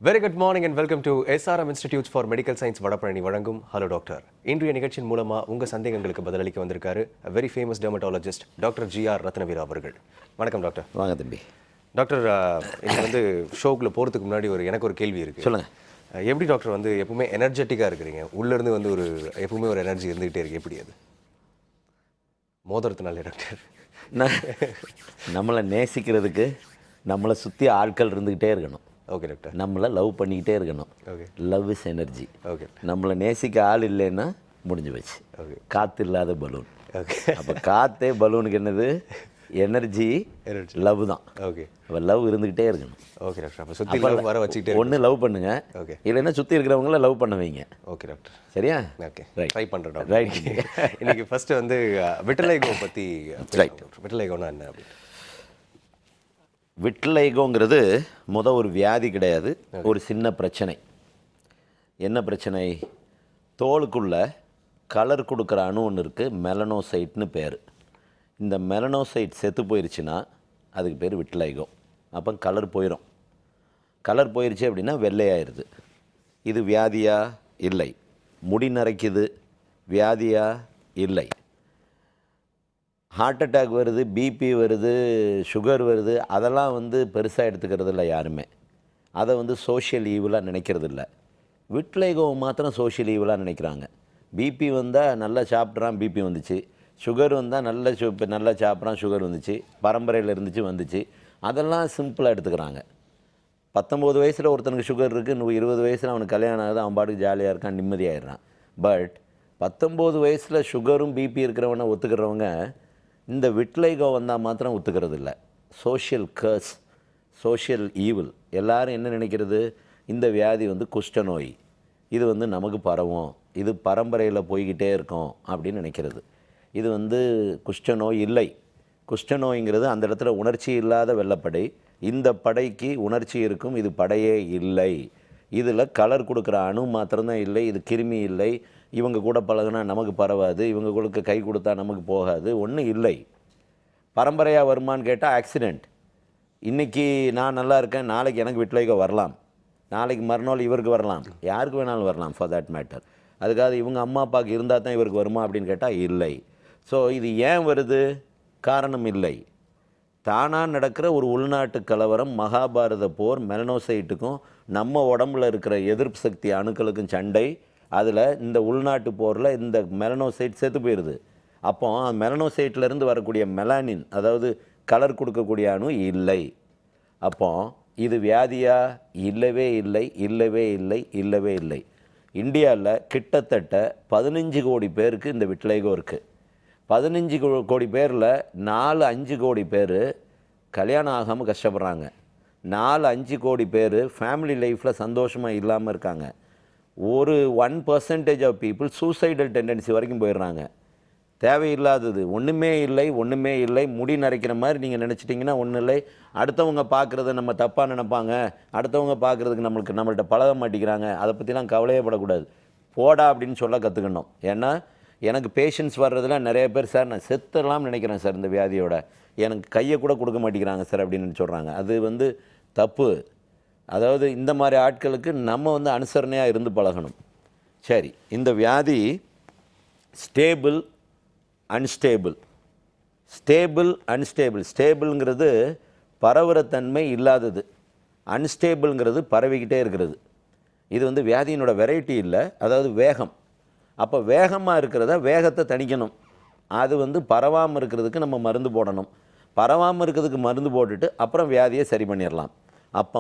Very good morning and welcome to SRM institute for medical science Vadapalani வழங்கும் hello doctor. இன்றைய நிகழ்ச்சியின் மூலமாக உங்கள் சந்தேகங்களுக்கு பதிலளிக்க வந்திருக்காரு very famous dermatologist doctor GR Rathnaveera அவர்கள். வணக்கம் டாக்டர். வாங்க தம்பி. டாக்டர், இங்கே ஷோக்குள்ளே போகிறதுக்கு முன்னாடி எனக்கு ஒரு கேள்வி இருக்குது. சொல்லுங்கள். எப்படி டாக்டர் எப்பவுமே எனர்ஜெட்டிக்காக இருக்கிறீங்க? உள்ளேருந்து எப்பவுமே ஒரு எனர்ஜி இருந்துகிட்டே இருக்குது, எப்படி அது? மோதிரத்தினாலே டாக்டர். நம்மளை நேசிக்கிறதுக்கு நம்மளை சுற்றி ஆட்கள் இருந்துக்கிட்டே இருக்கணும். Okay doctor. நம்மளை லவ் பண்ணிக்கிட்டே இருக்கணும். Okay. Love is energy. Okay. நம்மளை நேசிக்க ஆள் இல்லைன்னா முடிஞ்சு போச்சு. ஓகே. காற்று இல்லாத பலூன். ஓகே. அப்போ காற்றே பலூனுக்கு என்னது? எனர்ஜி. லவ் தான். ஓகே. அப்போ லவ் இருந்துக்கிட்டே இருக்கணும். Okay doctor. அப்போ சுற்றி வர வச்சுக்கிட்டே ஒன்று லவ் பண்ணுங்க. ஓகே. இல்லைன்னா சுற்றி இருக்கிறவங்கள லவ் பண்ண வைங்க. Okay doctor. சரியா? ஓகே. ரைட். ட்ரை பண்ணுறேன் டாக்டர். ரைட். இன்னைக்கு ஃபஸ்ட்டு விட்டலைகோ பற்றி. ரைட். விட்டலைகோனா என்ன அப்படின்னு? விட்லைகோங்கிறது ஒரு வியாதி கிடையாது, ஒரு சின்ன பிரச்சனை. என்ன பிரச்சனை? தோலுக்குள்ள கலர் கொடுக்குற அணு ஒன்று இருக்குது, மெலனோசைட்னு பேர். இந்த மெலனோசைட் செத்து போயிடுச்சுன்னா அதுக்கு பேர் விட்லைகோ. அப்போ கலர் போயிடும். கலர் போயிடுச்சு அப்படின்னா வெள்ளையாயிருது. இது வியாதியா? இல்லை. முடி நரைக்குது, வியாதியா? இல்லை. ஹார்ட் அட்டாக் வருது, பிபி வருது, சுகர் வருது, அதெல்லாம் பெருசாக எடுத்துக்கிறது இல்லை யாருமே. அதை சோஷியல் ஈவலாக நினைக்கிறது இல்லை. விட்லைகோவை மாத்திரம் சோஷியல் ஈவலாக நினைக்கிறாங்க. பிபி வந்தால் நல்லா சாப்பிட்றான், பிபி வந்துச்சு. சுகர் வந்தால் நல்லா சாப்பிட்றான், சுகர் வந்துச்சு. பரம்பரையில் வந்துச்சு. அதெல்லாம் சிம்பிளாக எடுத்துக்கிறாங்க. 19 வயசில் ஒருத்தனுக்கு சுகர் இருக்குது, 20 வயசில் அவனுக்கு கல்யாணம் ஆகுது, அவன் பாட்டுக்கு ஜாலியாக இருக்கான், நிம்மதியாகிடுறான். பட் 19 வயசில் சுகரும் பிபி இருக்கிறவனை ஒத்துக்கிறவங்க இந்த விட்லைகோ வந்தால் மாத்திரம் ஒத்துக்கிறது இல்லை. Social curse, social evil. எல்லாரும் என்ன நினைக்கிறது? இந்த வியாதி குஷ்டநோய், இது நமக்கு பரவும், இது பரம்பரையில் போய்கிட்டே இருக்கும் அப்படின்னு நினைக்கிறது. இது குஷ்டநோய் இல்லை. குஷ்டநோய்ங்கிறது அந்த இடத்துல உணர்ச்சி இல்லாத வெள்ளப்படை. இந்த படைக்கு உணர்ச்சி இருக்கும், இது படையே இல்லை. இதில் கலர் கொடுக்குற அணு மாத்திரம்தான் இல்லை, இது கிருமி இல்லை. இவங்க கூட பழகுனா நமக்கு பரவாது, இவங்க கூட கை கொடுத்தா நமக்கு போகாது, ஒன்றும் இல்லை. பரம்பரையாக வருமானு கேட்டால் ஆக்சிடெண்ட். இன்றைக்கி நான் நல்லா இருக்கேன், நாளைக்கு எனக்கு விட்லைகோ வரலாம், நாளைக்கு மறுநாள் இவருக்கு வரலாம், யாருக்கு வேணாலும் வரலாம் ஃபார் தேட் மேட்டர். அதுக்காக இவங்க அம்மா அப்பாவுக்கு இருந்தால் தான் இவருக்கு வருமா அப்படின்னு கேட்டால் இல்லை. ஸோ இது ஏன் வருது? காரணம் இல்லை. தானாக நடக்கிற ஒரு உள்நாட்டு கலவரம், மகாபாரத போர், மெலனோசைட்டுக்கும் நம்ம உடம்புல இருக்கிற எதிர்ப்பு சக்தி அணுக்களுக்கும் சண்டை. அதில் இந்த உள்நாட்டு போரில் இந்த மெலனோசைட் செத்து போயிடுது. அப்போ மெலனோசைட்லேருந்து வரக்கூடிய மெலானின், அதாவது கலர் கொடுக்கக்கூடிய அணு இல்லை. அப்போ இது வியாதியா? இல்லவே இல்லை, இல்லவே இல்லை, இல்லவே இல்லை. இந்தியாவில் கிட்டத்தட்ட 15 கோடி பேருக்கு இந்த விட்லைகோ இருக்குது. 15 கோடி பேரில் 4-5 கோடி பேர் கல்யாணம் ஆகாமல் கஷ்டப்படுறாங்க. 4-5 கோடி பேர் ஃபேமிலி லைஃப்பில் சந்தோஷமாக இல்லாமல் இருக்காங்க. ஒரு 1% ஆஃப் பீப்புள் சூசைடல் டெண்டன்சி வரைக்கும் போயிடுறாங்க. தேவையில்லாதது ஒன்றுமே இல்லை, ஒன்றுமே இல்லை. முடி நரைக்கிற மாதிரி நீங்கள் நினச்சிட்டிங்கன்னா ஒன்றும் இல்லை. அடுத்தவங்க பார்க்குறத நம்ம தப்பாக நினைப்பாங்க, அடுத்தவங்க பார்க்குறதுக்கு நம்மள்கிட்ட பழக மாட்டேங்கிறாங்க, அதை பற்றிலாம் கவலையே படக்கூடாது. போடா அப்படின்னு சொல்ல கற்றுக்கணும். ஏன்னா எனக்கு பேஷண்ட்ஸ் வர்றதுலாம் நிறைய பேர், சார் நான் செத்துடலாம் நினைக்கிறேன் சார் இந்த வியாதியோட, எனக்கு கையை கூட கொடுக்க மாட்டேங்கிறாங்க சார் அப்படின்னு சொல்கிறாங்க. அது தப்பு. அதாவது இந்த மாதிரி ஆட்களுக்கு நம்ம அனுசரணையாக இருந்து பழகணும். சரி, இந்த வியாதி ஸ்டேபிள், அன்ஸ்டேபிள். Stable, unstable. ஸ்டேபிள்ங்கிறது பரவுற தன்மை இல்லாதது, அன்ஸ்டேபிள்ங்கிறது பரவிக்கிட்டே இருக்கிறது. இது வியாதியினோட வெரைட்டி இல்லை, அதாவது வேகம். அப்போ வேகமாக இருக்கிறத வேகத்தை தணிக்கணும். அது பரவாமல் இருக்கிறதுக்கு நம்ம மருந்து போடணும். பரவாமல் இருக்கிறதுக்கு மருந்து போட்டுட்டு அப்புறம் வியாதியை சரி பண்ணிடலாம். அப்போ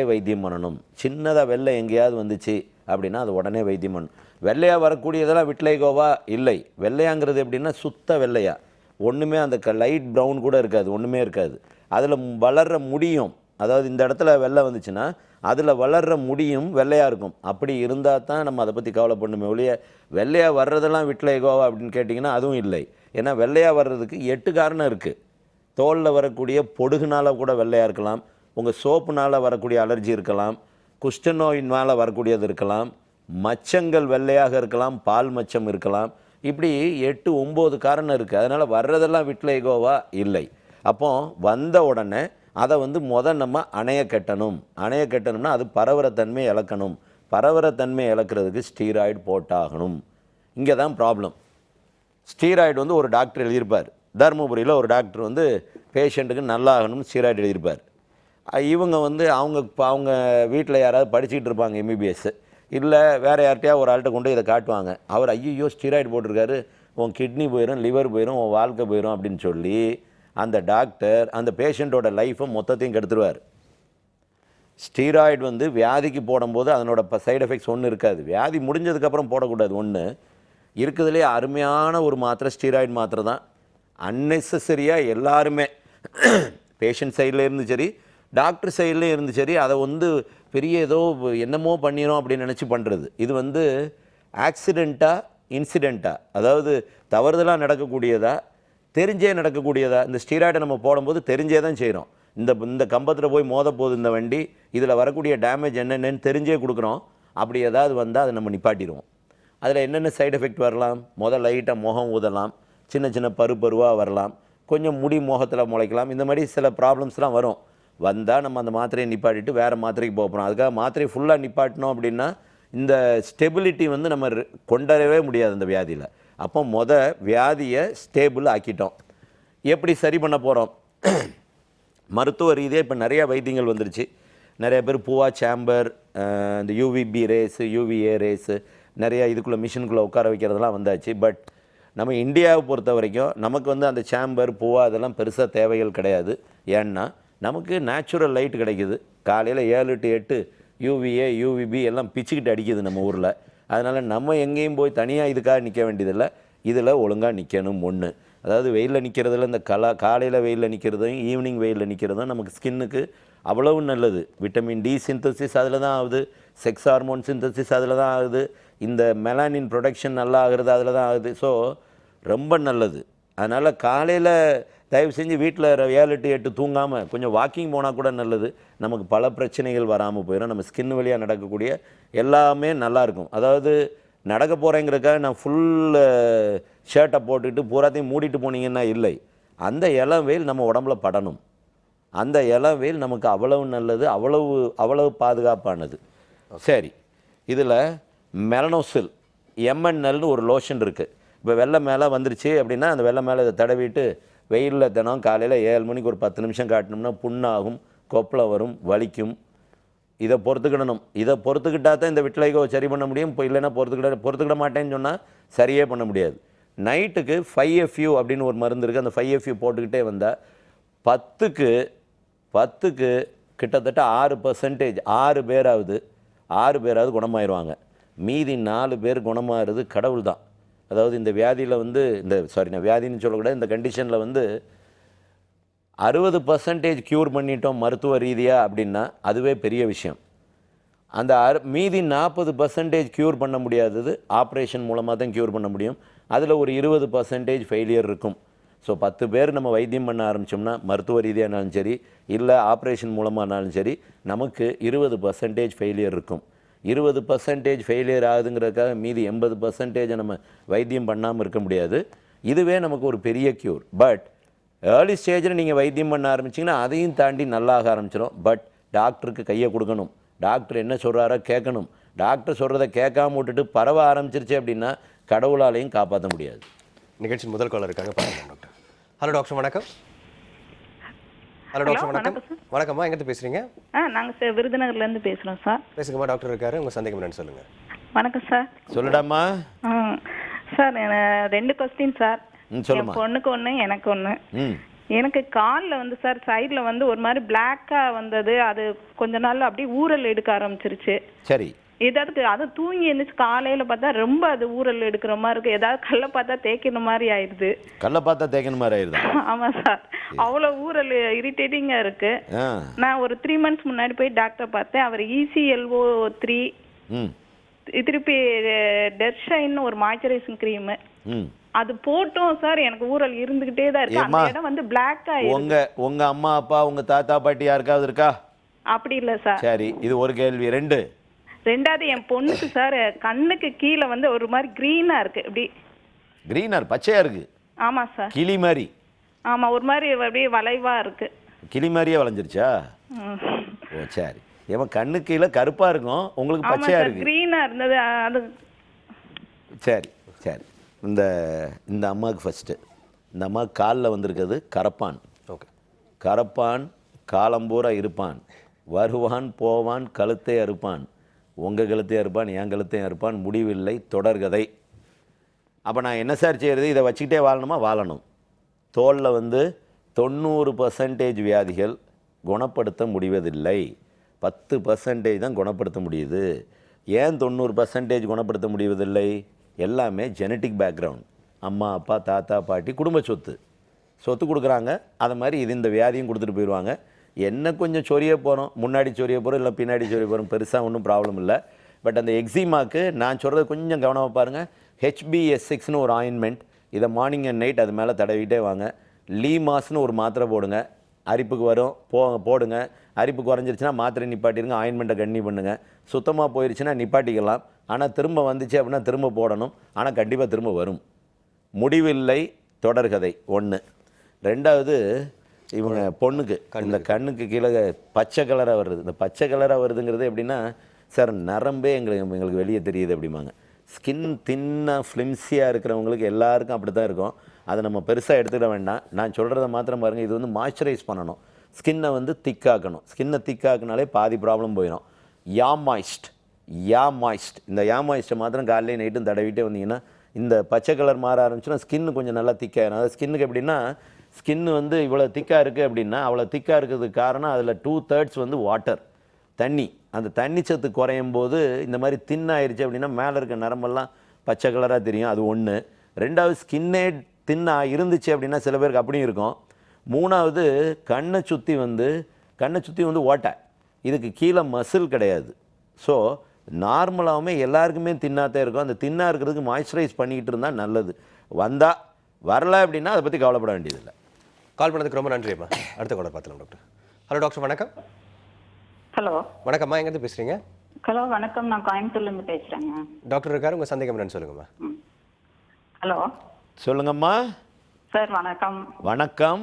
வைத்தியம் பண்ணணும். சின்னதாக வெள்ளை எங்கேயாவது வந்துச்சு அப்படின்னா அது உடனே வைத்தியம் பண்ணணும். வெள்ளையாக வரக்கூடியதெல்லாம் விட்லைகோவா? இல்லை. வெள்ளையாங்கிறது எப்படின்னா சுத்த வெள்ளையா, ஒன்றுமே அந்த லைட் ப்ரௌன் கூட இருக்காது, ஒன்றுமே இருக்காது. அதில் வளர்கிற முடியும், அதாவது இந்த இடத்துல வெள்ளை வந்துச்சுன்னா அதில் வளர்கிற முடியும் வெள்ளையாக இருக்கும். அப்படி இருந்தால் தான் நம்ம அதை பற்றி கவலைப்படணுமே ஒழிய வெள்ளையாக வர்றதெல்லாம் விட்லைகோவா அப்படின்னு கேட்டிங்கன்னா அதுவும் இல்லை. ஏன்னா வெள்ளையாக வர்றதுக்கு 8 காரணம் இருக்குது. தோலில் வரக்கூடிய பொடுகுனால் கூட வெள்ளையாக இருக்கலாம், உங்கள் சோப்புனால் வரக்கூடிய அலர்ஜி இருக்கலாம், குஷ்டநோயினால் வரக்கூடியது இருக்கலாம், மச்சங்கள் வெள்ளையாக இருக்கலாம், பால் மச்சம் இருக்கலாம். இப்படி 8-9 காரணம் இருக்குது. அதனால் வர்றதெல்லாம் விட்லைகோவா? இல்லை. அப்போ வந்த உடனே அதை வந்து நம்ம அணைய கட்டணும்னா அது பரவுற தன்மை இழக்கணும். பரவுற தன்மை இழக்கிறதுக்கு ஸ்டீராய்டு போட்டாகணும். இங்கே தான் ப்ராப்ளம். ஸ்டீராய்டு வந்து ஒரு டாக்டர் எழுதியிருப்பார். தருமபுரியில் ஒரு டாக்டர் வந்து பேஷண்ட்டுக்கு நல்லாகணும்னு ஸ்டீராய்டு எழுதியிருப்பார். இவங்க வந்து அவங்க வீட்டில் யாராவது படிச்சுக்கிட்டு இருப்பாங்க எம்பிபிஎஸ், இல்லை வேறு யார்கிட்டயா ஒரு ஆள்கிட்ட கொண்டு இதை காட்டுவாங்க. அவர் ஐயோ ஸ்டீராய்டு போட்டிருக்காரு, உன் கிட்னி போயிடும், லிவர் போயிடும், உன் வாழ்க்கை போயிடும் அப்படின்னு சொல்லி அந்த டாக்டர் அந்த பேஷண்ட்டோட லைஃப்பை மொத்தத்தையும் கெடுத்துருவார். ஸ்டீராய்டு வந்து வியாதிக்கு போடும்போது அதனோட சைடு எஃபெக்ட்ஸ் ஒன்றும் இருக்காது. வியாதி முடிஞ்சதுக்கப்புறம் போடக்கூடாது. ஒன்று இருக்கிறதுலே அருமையான ஒரு மாத்திரை ஸ்டீராய்டு மாத்திரை தான். அன்னெசரியாக எல்லாருமே பேஷண்ட் சைடில் இருந்து சரி, டாக்டர் சைட்லேயும் இருந்து சரி, அதை வந்து பெரிய ஏதோ என்னமோ பண்ணிடும் அப்படின்னு நினச்சி பண்ணுறது. இது வந்து ஆக்சிடெண்ட்டாக இன்சிடெண்ட்டாக, அதாவது தவறுதலாக நடக்கக்கூடியதா தெரிஞ்சே நடக்கக்கூடியதா. இந்த ஸ்டீராய்டை நம்ம போடும்போது தெரிஞ்சே தான் செய்கிறோம். இந்த கம்பத்தில் போய் மோத போகுது இந்த வண்டி, இதில் வரக்கூடிய டேமேஜ் என்னென்னு தெரிஞ்சே கொடுக்குறோம். அப்படி ஏதாவது வந்தால் அதை நம்ம நிப்பாட்டிடுவோம். அதில் என்னென்ன சைடு எஃபெக்ட் வரலாம்? லைட்டாக முகம் ஊதலாம், சின்ன சின்ன பருவாக வரலாம், கொஞ்சம் முடி முகத்தில் முளைக்கலாம். இந்த மாதிரி சில ப்ராப்ளம்ஸ்லாம் வந்தால் நம்ம அந்த மாத்திரையை நிப்பாட்டிட்டு வேறு மாத்திரைக்கு போகிறோம். அதுக்காக மாத்திரையை ஃபுல்லாக நிப்பாட்டினோம் அப்படின்னா இந்த ஸ்டெபிலிட்டி வந்து நம்ம கொண்டறவே முடியாது இந்த வியாதியில். அப்போ வியாதியை ஸ்டேபிள் ஆக்கிட்டோம். எப்படி சரி பண்ண போகிறோம்? மருத்துவ ரீதியாக இப்போ நிறையா வைத்தியங்கள் வந்துருச்சு. நிறைய பேர் பூவா சேம்பர், இந்த யூவிபி ரேஸு, யூவிஏ ரேஸு, நிறையா இதுக்குள்ளே மிஷினுக்குள்ளே உட்கார வைக்கிறதெல்லாம் வந்தாச்சு. பட் நம்ம இந்தியாவை பொறுத்த வரைக்கும் நமக்கு வந்து அந்த சேம்பர், பூவா அதெல்லாம் பெருசாக தேவைகள் கிடையாது. ஏன்னா நமக்கு நேச்சுரல் லைட் கிடைக்குது. காலையில் 7 to 8 யூவிஏ யூவிபி எல்லாம் பிச்சுக்கிட்டு அடிக்குது நம்ம ஊரில். அதனால் நம்ம எங்கேயும் போய் தனியாக இதுக்காக நிற்க வேண்டியதில்லை. இதில் ஒழுங்காக நிற்கணும். ஒன்று, அதாவது வெயிலில் நிற்கிறதுல இந்த காலையில் வெயிலில் நிற்கிறதும் ஈவினிங் வெயிலில் நிற்கிறதும் நமக்கு ஸ்கின்னுக்கு அவ்வளவு நல்லது. விட்டமின் டி சிந்தசிஸ் அதில் தான் ஆகுது, செக்ஸ் ஹார்மோன் சிந்தசிஸ் அதில் தான் ஆகுது, இந்த மெலானின் ப்ரொடக்ஷன் நல்லா ஆகுறது அதில் தான் ஆகுது. ஸோ ரொம்ப நல்லது. அதனால் காலையில் தயவு செஞ்சு வீட்டில் 7 to 8 தூங்காமல் கொஞ்சம் வாக்கிங் போனால் கூட நல்லது. நமக்கு பல பிரச்சனைகள் வராமல் போயிடும். நம்ம ஸ்கின் வழியாக நடக்கக்கூடிய எல்லாமே நல்லாயிருக்கும். அதாவது நடக்க போகிறேங்கிறதுக்காக நான் ஃபுல் ஷர்ட்டை போட்டுக்கிட்டு பூராத்தையும் மூடிட்டு போனீங்கன்னா இல்லை. அந்த இளம் வெயில் நம்ம உடம்புல படணும். அந்த இளம் வெயில் நமக்கு அவ்வளவு நல்லது, அவ்வளவு பாதுகாப்பானது. சரி, இதில் மெலனோசில் எம்என்எல்னு ஒரு லோஷன் இருக்குது. இப்போ வெள்ளை மேலே வந்துருச்சு அப்படின்னா அந்த வெள்ளை மேலே இதை தடவிட்டு வெயிலில் தினம் காலையில் 7 மணிக்கு ஒரு 10 நிமிஷம் காட்டினோம்னா புண்ணாகும், கொப்பளம் வரும், வலிக்கும். இதை பொறுத்துக்கிடணும். இதை பொறுத்துக்கிட்டா தான் இந்த விட்லைகோ சரி பண்ண முடியும். இப்போ இல்லைன்னா பொறுத்துக்கிட மாட்டேன்னு சொன்னால் சரியே பண்ண முடியாது. நைட்டுக்கு 5FU அப்படின்னு ஒரு மருந்து இருக்குது. அந்த 5FU போட்டுக்கிட்டே வந்தால் 10க்கு கிட்டத்தட்ட 6% 6 பேராவது குணமாயிருவாங்க. மீதி 4 பேர் குணமாகிறது கடவுள் தான். அதாவது இந்த வியாதியில் வந்து நான் வியாதின்னு சொல்லக்கூடாது, இந்த கண்டிஷனில் வந்து 60% க்யூர் பண்ணிட்டோம் மருத்துவ ரீதியாக அப்படின்னா அதுவே பெரிய விஷயம். அந்த மீதி 40% க்யூர் பண்ண முடியாதது ஆப்ரேஷன் மூலமாக தான் க்யூர் பண்ண முடியும். அதில் ஒரு 20% ஃபெயிலியர் இருக்கும். ஸோ 10 பேர் நம்ம வைத்தியம் பண்ண ஆரம்பித்தோம்னா மருத்துவ ரீதியானாலும் சரி, இல்லை ஆப்ரேஷன் மூலமானாலும் சரி, நமக்கு 20% ஃபெயிலியர் இருக்கும். 20% ஃபெயிலியர் ஆகுதுங்கிறதுக்காக மீதி 80% நம்ம வைத்தியம் பண்ணாமல் இருக்க முடியாது. இதுவே நமக்கு ஒரு பெரிய க்யூர். பட் ஏர்லி ஸ்டேஜில் நீங்கள் வைத்தியம் பண்ண ஆரம்பிச்சிங்கன்னா அதையும் தாண்டி நல்லாக ஆரம்பிச்சிடும். பட் டாக்டருக்கு கையை கொடுக்கணும். டாக்டர் என்ன சொல்கிறாரோ கேட்கணும். டாக்டர் சொல்கிறத கேட்காம விட்டுட்டு பரவ ஆரம்பிச்சிருச்சு அப்படின்னா கடவுளாலையும் காப்பாற்ற முடியாது. நிகழ்ச்சியின் முதல் காலர் இருக்காங்க, பார்க்கலாம் டாக்டர். ஹலோ டாக்டர், வணக்கம். ஹலோ டாக்டர், வணக்கம். வணக்கம்மா, எங்கிட்ட பேசுறீங்க? நாங்கள் விருதுநகர்லேருந்து பேசுகிறோம் சார். பேசுங்கம்மா, டாக்டர் இருக்காரு. உங்கள் சந்தேகம் என்னன்னு சொல்லுங்கள். வணக்கம் சார். சொல்லுடாம்மா. Sir 2 question sir. சொல்லுமா. பொண்ணுக்கு ஒன்று, எனக்கு ஒன்று. எனக்கு காலில் வந்து சார் சைடில் வந்து ஒரு மாதிரி பிளாக்காக வந்தது. அது கொஞ்ச நாள் அப்படியே ஊறல் எடுக்க ஆரம்பிச்சிருச்சு. சரி. ஏதாவது அது தூங்கி எழுந்துச்சு காலையில் பார்த்தா ரொம்ப அது ஊறல் எடுக்கிற மாதிரி இருக்கு. ஏதாவது கல்லை பார்த்தா தேய்க்கிற மாதிரி ஆயிடுது. கல்லை பார்த்தா தேய்க்கிற மாதிரி ஆயிடுது. ஆமாம் சார், அவ்வளோ ஊறல் இரிட்டேட்டிங்காக இருக்கு. நான் ஒரு 3 months முன்னாடி போய் டாக்டர் பார்த்தேன். அவர் ECLO3 திருப்பி டெர்ஷைன்னு ஒரு மாய்ச்சரைசிங் க்ரீமு அது போட்டோம் சார். எனக்கு ஊறல் இருந்துகிட்டே தான் இருக்கு. அந்த இடம் வந்து பிளாக் ஆயிடுச்சு. உங்க அம்மா அப்பா உங்க தாத்தா பாட்டி யாருக்காவது இருக்கா? அப்படி இல்லை சார். சரி, இது ஒரு கேள்வி. ரெண்டாவது என் பொண்ணுக்கு சார் கண்ணுக்கு கீழே வந்து ஒரு மாதிரி கிரீனா இருக்கு. இப்படி கிரீனா பச்சையா இருக்கு. ஆமா சார், கிளி மாதிரி. ஆமா, ஒரு மாதிரி அப்படியே வளைவா இருக்கு. கிளி மாதிரியே வளைஞ்சிருச்சா? ஓ சரி. ஏன் கண்ணு கீழே கருப்பாக இருக்கும், உங்களுக்கு பச்சையாக இருக்குது. க்ரீனாக இருந்தது அது. சரி சரி. இந்த இந்த அம்மாவுக்கு ஃபஸ்ட்டு, இந்த அம்மா காலில் வந்திருக்கிறது கரப்பான். ஓகே. கரப்பான் காலம்பூரா இருப்பான், வருவான் போவான் கழுத்தை அறுப்பான், உங்கள் கழுத்தையும் அறுப்பான் என் கழுத்தையும் அறுப்பான், முடிவில்லை தொடர்கதை. அப்போ நான் என்ன சார் செய்கிறது? இதை வச்சுக்கிட்டே வாழணுமா? வாழணும். தோலில் வந்து 90% வியாதிகள் குணப்படுத்த முடிவதில்லை, 10% தான் குணப்படுத்த முடியுது. ஏன் 90% குணப்படுத்த முடிவதில்லை? எல்லாமே ஜெனட்டிக் பேக்ரவுண்ட். அம்மா அப்பா தாத்தா பாட்டி குடும்ப சொத்து கொடுக்குறாங்க. அது மாதிரி இது இந்த வியாதியும் கொடுத்துட்டு போயிடுவாங்க. என்ன கொஞ்சம் சொரிய போகிறோம், முன்னாடி சொரிய போகிறோம் இல்லை பின்னாடி சொரிய போகிறோம், பெருசாக ஒன்றும் ப்ராப்ளம் இல்லை. பட் அந்த எக்ஸிமாக்கு நான் சொல்கிறது கொஞ்சம் கவனமாக பாருங்கள். HBS6ன்னு ஒரு ஆயின்மெண்ட், இதை மார்னிங் அண்ட் நைட் அது மேலே தடவிட்டே வாங்க. லீமாஸ்னு ஒரு மாத்திரை போடுங்க, அரிப்புக்கு வரும் போடுங்க. அரிப்பு குறைஞ்சிருச்சுன்னா மாத்திரை நிப்பாட்டிடுங்க, ஆயின்மெண்ட்டை கண்ணி பண்ணுங்கள். சுத்தமாக போயிடுச்சுன்னா நிப்பாட்டிக்கலாம். ஆனால் திரும்ப வந்துச்சு அப்படின்னா திரும்ப போடணும். ஆனால் கண்டிப்பாக திரும்ப வரும். முடிவில்லை தொடர்கதை 1. 2வது, இவங்க பொண்ணுக்கு இந்த கண்ணுக்கு கீழே பச்சை கலராக வருது. இந்த பச்சை கலராக வருதுங்கிறது எப்படின்னா, சார் நரம்பே எங்களுக்கு வெளியே தெரியுது அப்படிம்பாங்க. ஸ்கின் தின்னாக ஃப்ளிம்ஸியாக இருக்கிறவங்களுக்கு எல்லாருக்கும் அப்படி தான் இருக்கும். அதை நம்ம பெருசாக எடுத்துக்கிட வேண்டாம். நான் சொல்கிறத மாத்திரம் பாருங்கள். இது வந்து மாய்ஸ்சரைஸ் பண்ணணும், ஸ்கின்னை வந்து திக்காக்கணும். ஸ்கின்னை திக்காக்குனாலே பாதி ப்ராப்ளம் போயிடும். யா மாய்ஸ்ட் இந்த யா மாய்ஸ்ட்டை மாத்திரம் காலையிலே நைட்டும் தடவிட்டே வந்தீங்கன்னா இந்த பச்சை கலர் மாற ஆரம்பிச்சுன்னா ஸ்கின்னு கொஞ்சம் நல்லா திக்காயிடும். அதாவது ஸ்கின்னுக்கு எப்படின்னா, ஸ்கின்னு வந்து இவ்வளோ திக்காக இருக்குது அப்படின்னா, அவ்வளோ திக்காக இருக்கிறதுக்கு காரணம் அதில் 2/3 வந்து வாட்டர், தண்ணி. அந்த தண்ணி சத்து குறையும் போது இந்த மாதிரி தின்னாயிருச்சு அப்படின்னா மேலே இருக்க நரம்பெல்லாம் பச்சை கலராக தெரியும். அது 1. 2வது, ஸ்கின்னே தின்னா இருந்துச்சு அப்படின்னா சில பேருக்கு அப்படியும் இருக்கும். 3வது, கண்ணை சுற்றி வந்து ஓட்டை, இதுக்கு கீழே மசில் கிடையாது. ஸோ நார்மலாகவுமே எல்லாருக்குமே தின்னாத்தான் இருக்கும். அந்த தின்னா இருக்கிறதுக்கு மாய்ஸ்சரைஸ் பண்ணிக்கிட்டு இருந்தால் நல்லது. வரல அப்படின்னா அதை பற்றி கவலைப்பட வேண்டியதில்லை. கால் பண்ணதுக்கு ரொம்ப நன்றி அம்மா. அடுத்த கூட பார்த்துலாம் டாக்டர். ஹலோ டாக்டர், வணக்கம். ஹலோ வணக்கம்மா, எங்கேருந்து பேசுகிறீங்க? ஹலோ வணக்கம், நான் கோயம்புத்தூர்லேருந்து பேசுகிறேங்க. டாக்டர் இருக்காரு, உங்கள் சந்தேகம் என்னன்னு சொல்லுங்கம்மா. ஹலோ சொல்லுங்கம்மா. சார் வணக்கம். வணக்கம்.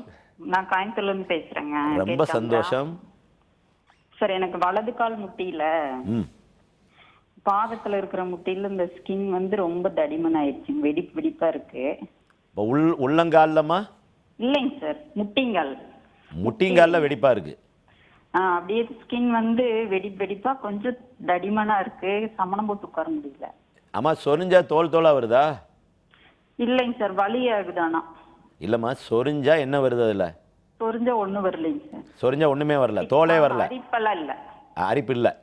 நான் கோயம்புத்தூர்லேருந்து பேசுகிறேங்க. ரொம்ப சந்தோஷம் சார். எனக்கு வலது கால் முட்டியில பாதத்தில் இருக்கிற முட்டியில் இந்த ஸ்கின் வந்து ரொம்ப தடிமன் ஆயிடுச்சு, வெடிப்பா இருக்கு. உள்ளங்கால்லம்மா? இல்லைங்க சார், முட்டிங்காலில் வெடிப்பா இருக்கு. அப்படியே ஸ்கின் வந்து வெடிப்பா கொஞ்சம் தடிமனா இருக்கு, சமணம் போட்டு உட்கார முடியல. அம்மா சொரிஞ்சா தோலா வருதா? இல்லைங்க சார், வலி ஆகுதானா? இல்லைம்மா, சொரிஞ்சா என்ன வருது? அதில் சொரிஞ்சா ஒன்றும் வரலைங்க சார். சொரிஞ்சா ஒன்றுமே வரல, தோலே வரல, அரிப்பெல்லாம் இல்லை? அரிப்பு இல்லை.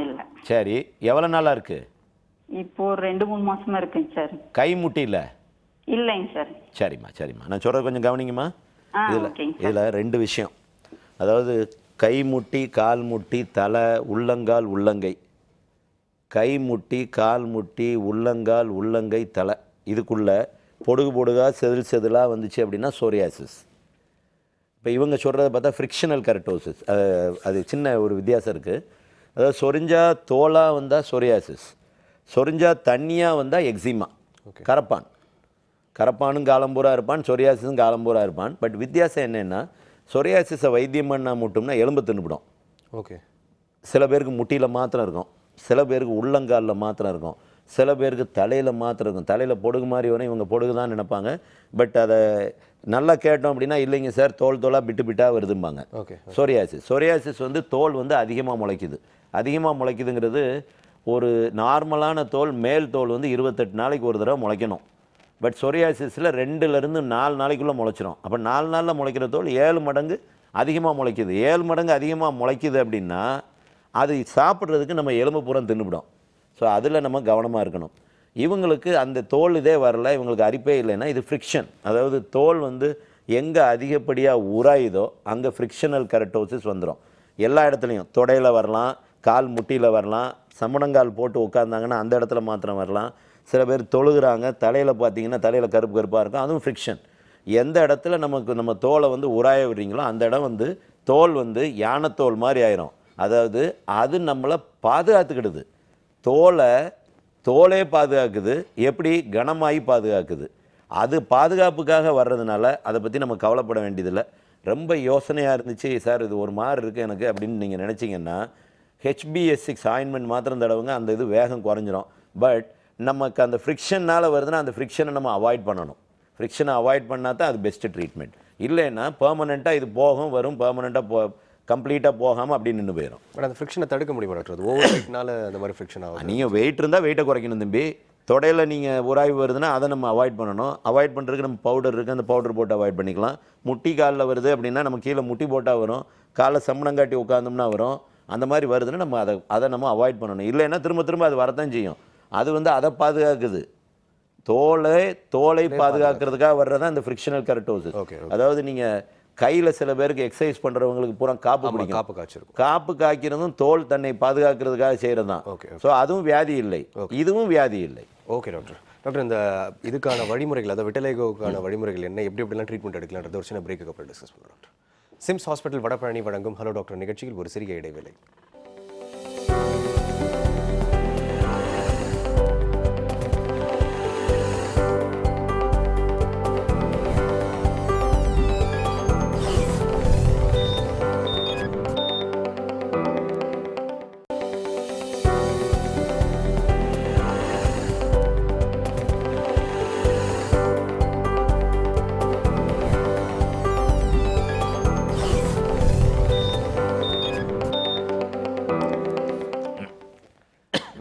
இல்லை. சரி, எவ்வளோ நாளாக இருக்கு? இப்போ 2-3 மாசமா இருக்குங்க சார். கை முட்டியில்? இல்லைங்க சார். சரிம்மா நான் சொல்கிறது கொஞ்சம் கவனிங்கம்மா. இதில் 2 விஷயம். அதாவது கை முட்டி, கால் முட்டி, தலை, உள்ளங்கால், உள்ளங்கை. கை முட்டி, கால் முட்டி, உள்ளங்கால், உள்ளங்கை, தலை, இதுக்குள்ளே பொடுகாக செதிலாக வந்துச்சு அப்படின்னா சோரியாசிஸ். இப்போ இவங்க சொல்கிறத பார்த்தா ஃப்ரிக்ஷனல் கெரட்டோசிஸ். அது சின்ன ஒரு வித்தியாசம் இருக்குது. அதாவது சொரிஞ்சா தோலாக வந்தால் சோரியாசிஸ், சொரிஞ்சா தண்ணியாக வந்தால் எக்ஸிமா. கரப்பானும் காலம்பூராக இருப்பான், சொரியாசிஸும் காலம்பூராக இருப்பான். பட் வித்தியாசம் என்னென்னா, சொரியாசிஸை வைத்தியம் பண்ணால் மட்டும்னா எலும்பு தின்னுபிடும். ஓகே. சில பேருக்கு முட்டியில் மாத்திரம் இருக்கும், சில பேருக்கு உள்ளங்காலில் மாத்திரம் இருக்கும், சில பேருக்கு தலையில் மாத்திரம் இருக்கும். தலையில் பொடுகு மாதிரி வரும், இவங்க பொடுகு தான் நினைப்பாங்க. பட் அதை நல்லா கேட்டோம் அப்படின்னா இல்லைங்க சார், தோலாக பிட்டாக வருதும்பாங்க. ஓகே. சொரியாசிஸ் வந்து தோல் வந்து அதிகமாக முளைக்குதுங்கிறது ஒரு நார்மலான தோல், மேல் தோல் வந்து 28 நாளைக்கு ஒரு தடவை முளைக்கணும். பட் சொரியாசிஸில் 2லேருந்து 4 நாளைக்குள்ளே முளைச்சிரும். அப்போ 4 நாளில் முளைக்கிற தோல் 7 மடங்கு அதிகமாக முளைக்குது. 7 மடங்கு அதிகமாக முளைக்குது அப்படின்னா அது சாப்பிட்றதுக்கு நம்ம எலும்பு பூரா தின்னுபிடும். ஸோ அதில் நம்ம கவனமாக இருக்கணும். இவங்களுக்கு அந்த தோல் இதே வரல, இவங்களுக்கு அரிப்பே இல்லைன்னா இது ஃப்ரிக்ஷன். அதாவது தோல் வந்து எங்கே அதிகப்படியாக உராயுதோ அங்கே ஃப்ரிக்ஷனல் கெரட்டோசிஸ் வந்துடும். எல்லா இடத்துலையும் தொடையில் வரலாம், கால் முட்டியில் வரலாம், சமணங்கால் போட்டு உட்காந்தாங்கன்னா அந்த இடத்துல மாத்திரம் வரலாம். சில பேர் தொழுகிறாங்க, தலையில் பார்த்தீங்கன்னா தலையில் கருப்பாக இருக்கும், அதுவும் ஃப்ரிக்ஷன். எந்த இடத்துல நம்ம தோலை வந்து உராய விடுறீங்களோ அந்த இடம் வந்து தோல் வந்து யானைத்தோல் மாதிரி ஆயிரும். அதாவது அது நம்மளை பாதுகாத்துக்கிடுது. தோலே பாதுகாக்குது, எப்படி கனமாகி பாதுகாக்குது. அது பாதுகாப்புக்காக வர்றதுனால அதை பற்றி நம்ம கவலைப்பட வேண்டியதில்லை. ரொம்ப யோசனையாக இருந்துச்சு சார் இது ஒரு மாதிரி இருக்குது எனக்கு அப்படின்னு நீங்கள் நினச்சிங்கன்னா HBS6 ஆயின்மெண்ட் மாத்திரம் தடவுங்க, அந்த இது வேகம் குறைஞ்சிரும். பட் நமக்கு அந்த ஃப்ரிக்ஷனால் வருதுன்னா அந்த ஃப்ரிக்ஷனை நம்ம அவாய்ட் பண்ணணும். ஃப்ரிக்ஷனை அவாய்ட் பண்ணால் தான் அது பெஸ்ட்டு ட்ரீட்மெண்ட். இல்லைன்னா பெர்மனெண்ட்டாக இது போகும் வரும், பெர்மனெண்ட்டாக கம்ப்ளீட்டாக போகாமல் அப்படி நின்று போயிடும். பட் அந்த ஃப்ரிக்ஷனை தடுக்க முடியுமா டாக்டர்? அது ஓவர் வெயிட்னால அந்த மாதிரி ஃப்ரிக்ஷன் ஆகும். நீங்கள் வெயிட் இருந்தால் வெயிட்டை குறைக்கணும் தம்பி. தொடையில் நீங்கள் உராய்வு வருதுன்னா அதை நம்ம அவாய்ட் பண்ணணும். அவாய்ட் பண்ணுறதுக்கு நம்ம பவுடர் இருக்குது, அந்த பவுடர் போட்டு அவாய்ட் பண்ணிக்கலாம். முட்டி காலில் வருது அப்படின்னா நம்ம கீழே முட்டி போட்டால் வரும், காலை சம்மணங்காட்டி உட்காந்தோம்னா வரும். அந்த மாதிரி வருதுன்னா நம்ம அதை நம்ம அவாய்ட் பண்ணணும். இல்லைன்னா திரும்ப திரும்ப அது வரத்தான் செய்யும். அது வந்து அதை பாதுகாக்குது. தோலை பாதுகாக்கிறதுக்காக வர்றதான் இந்த ஃப்ரிக்ஷனல் கெரட்டோசிஸ். அதாவது நீங்கள் கையில் சில பேருக்கு எக்ஸசைஸ் பண்ணுறவங்களுக்கு பூரா காப்பு பிடிக்கும். காப்பு காய்க்கிறதும் தோல் தன்னை பாதுகாக்கிறதுக்காக செய்கிறது தான். ஸோ அதுவும் வியாதி இல்லை, இதுவும் வியாதி இல்லை. Okay doctor. டாக்டர் இந்த இதுக்கான வழிமுறைகள், அதாவது விட்டலேகோவுக்கான வழிமுறைகள் என்ன, எப்படி ட்ரீட்மெண்ட் எடுக்கலான்றது ஒரு சின்ன பிரேக்கு அப்புறம் டிஸ்கஸ் பண்ணலாம் டாக்டர். சிம்ஸ் ஹாஸ்பிட்டல் வடபழனி வழங்கும் ஹலோ டாக்டர் நிகழ்ச்சியில் ஒரு சிறிய இடைவேளை.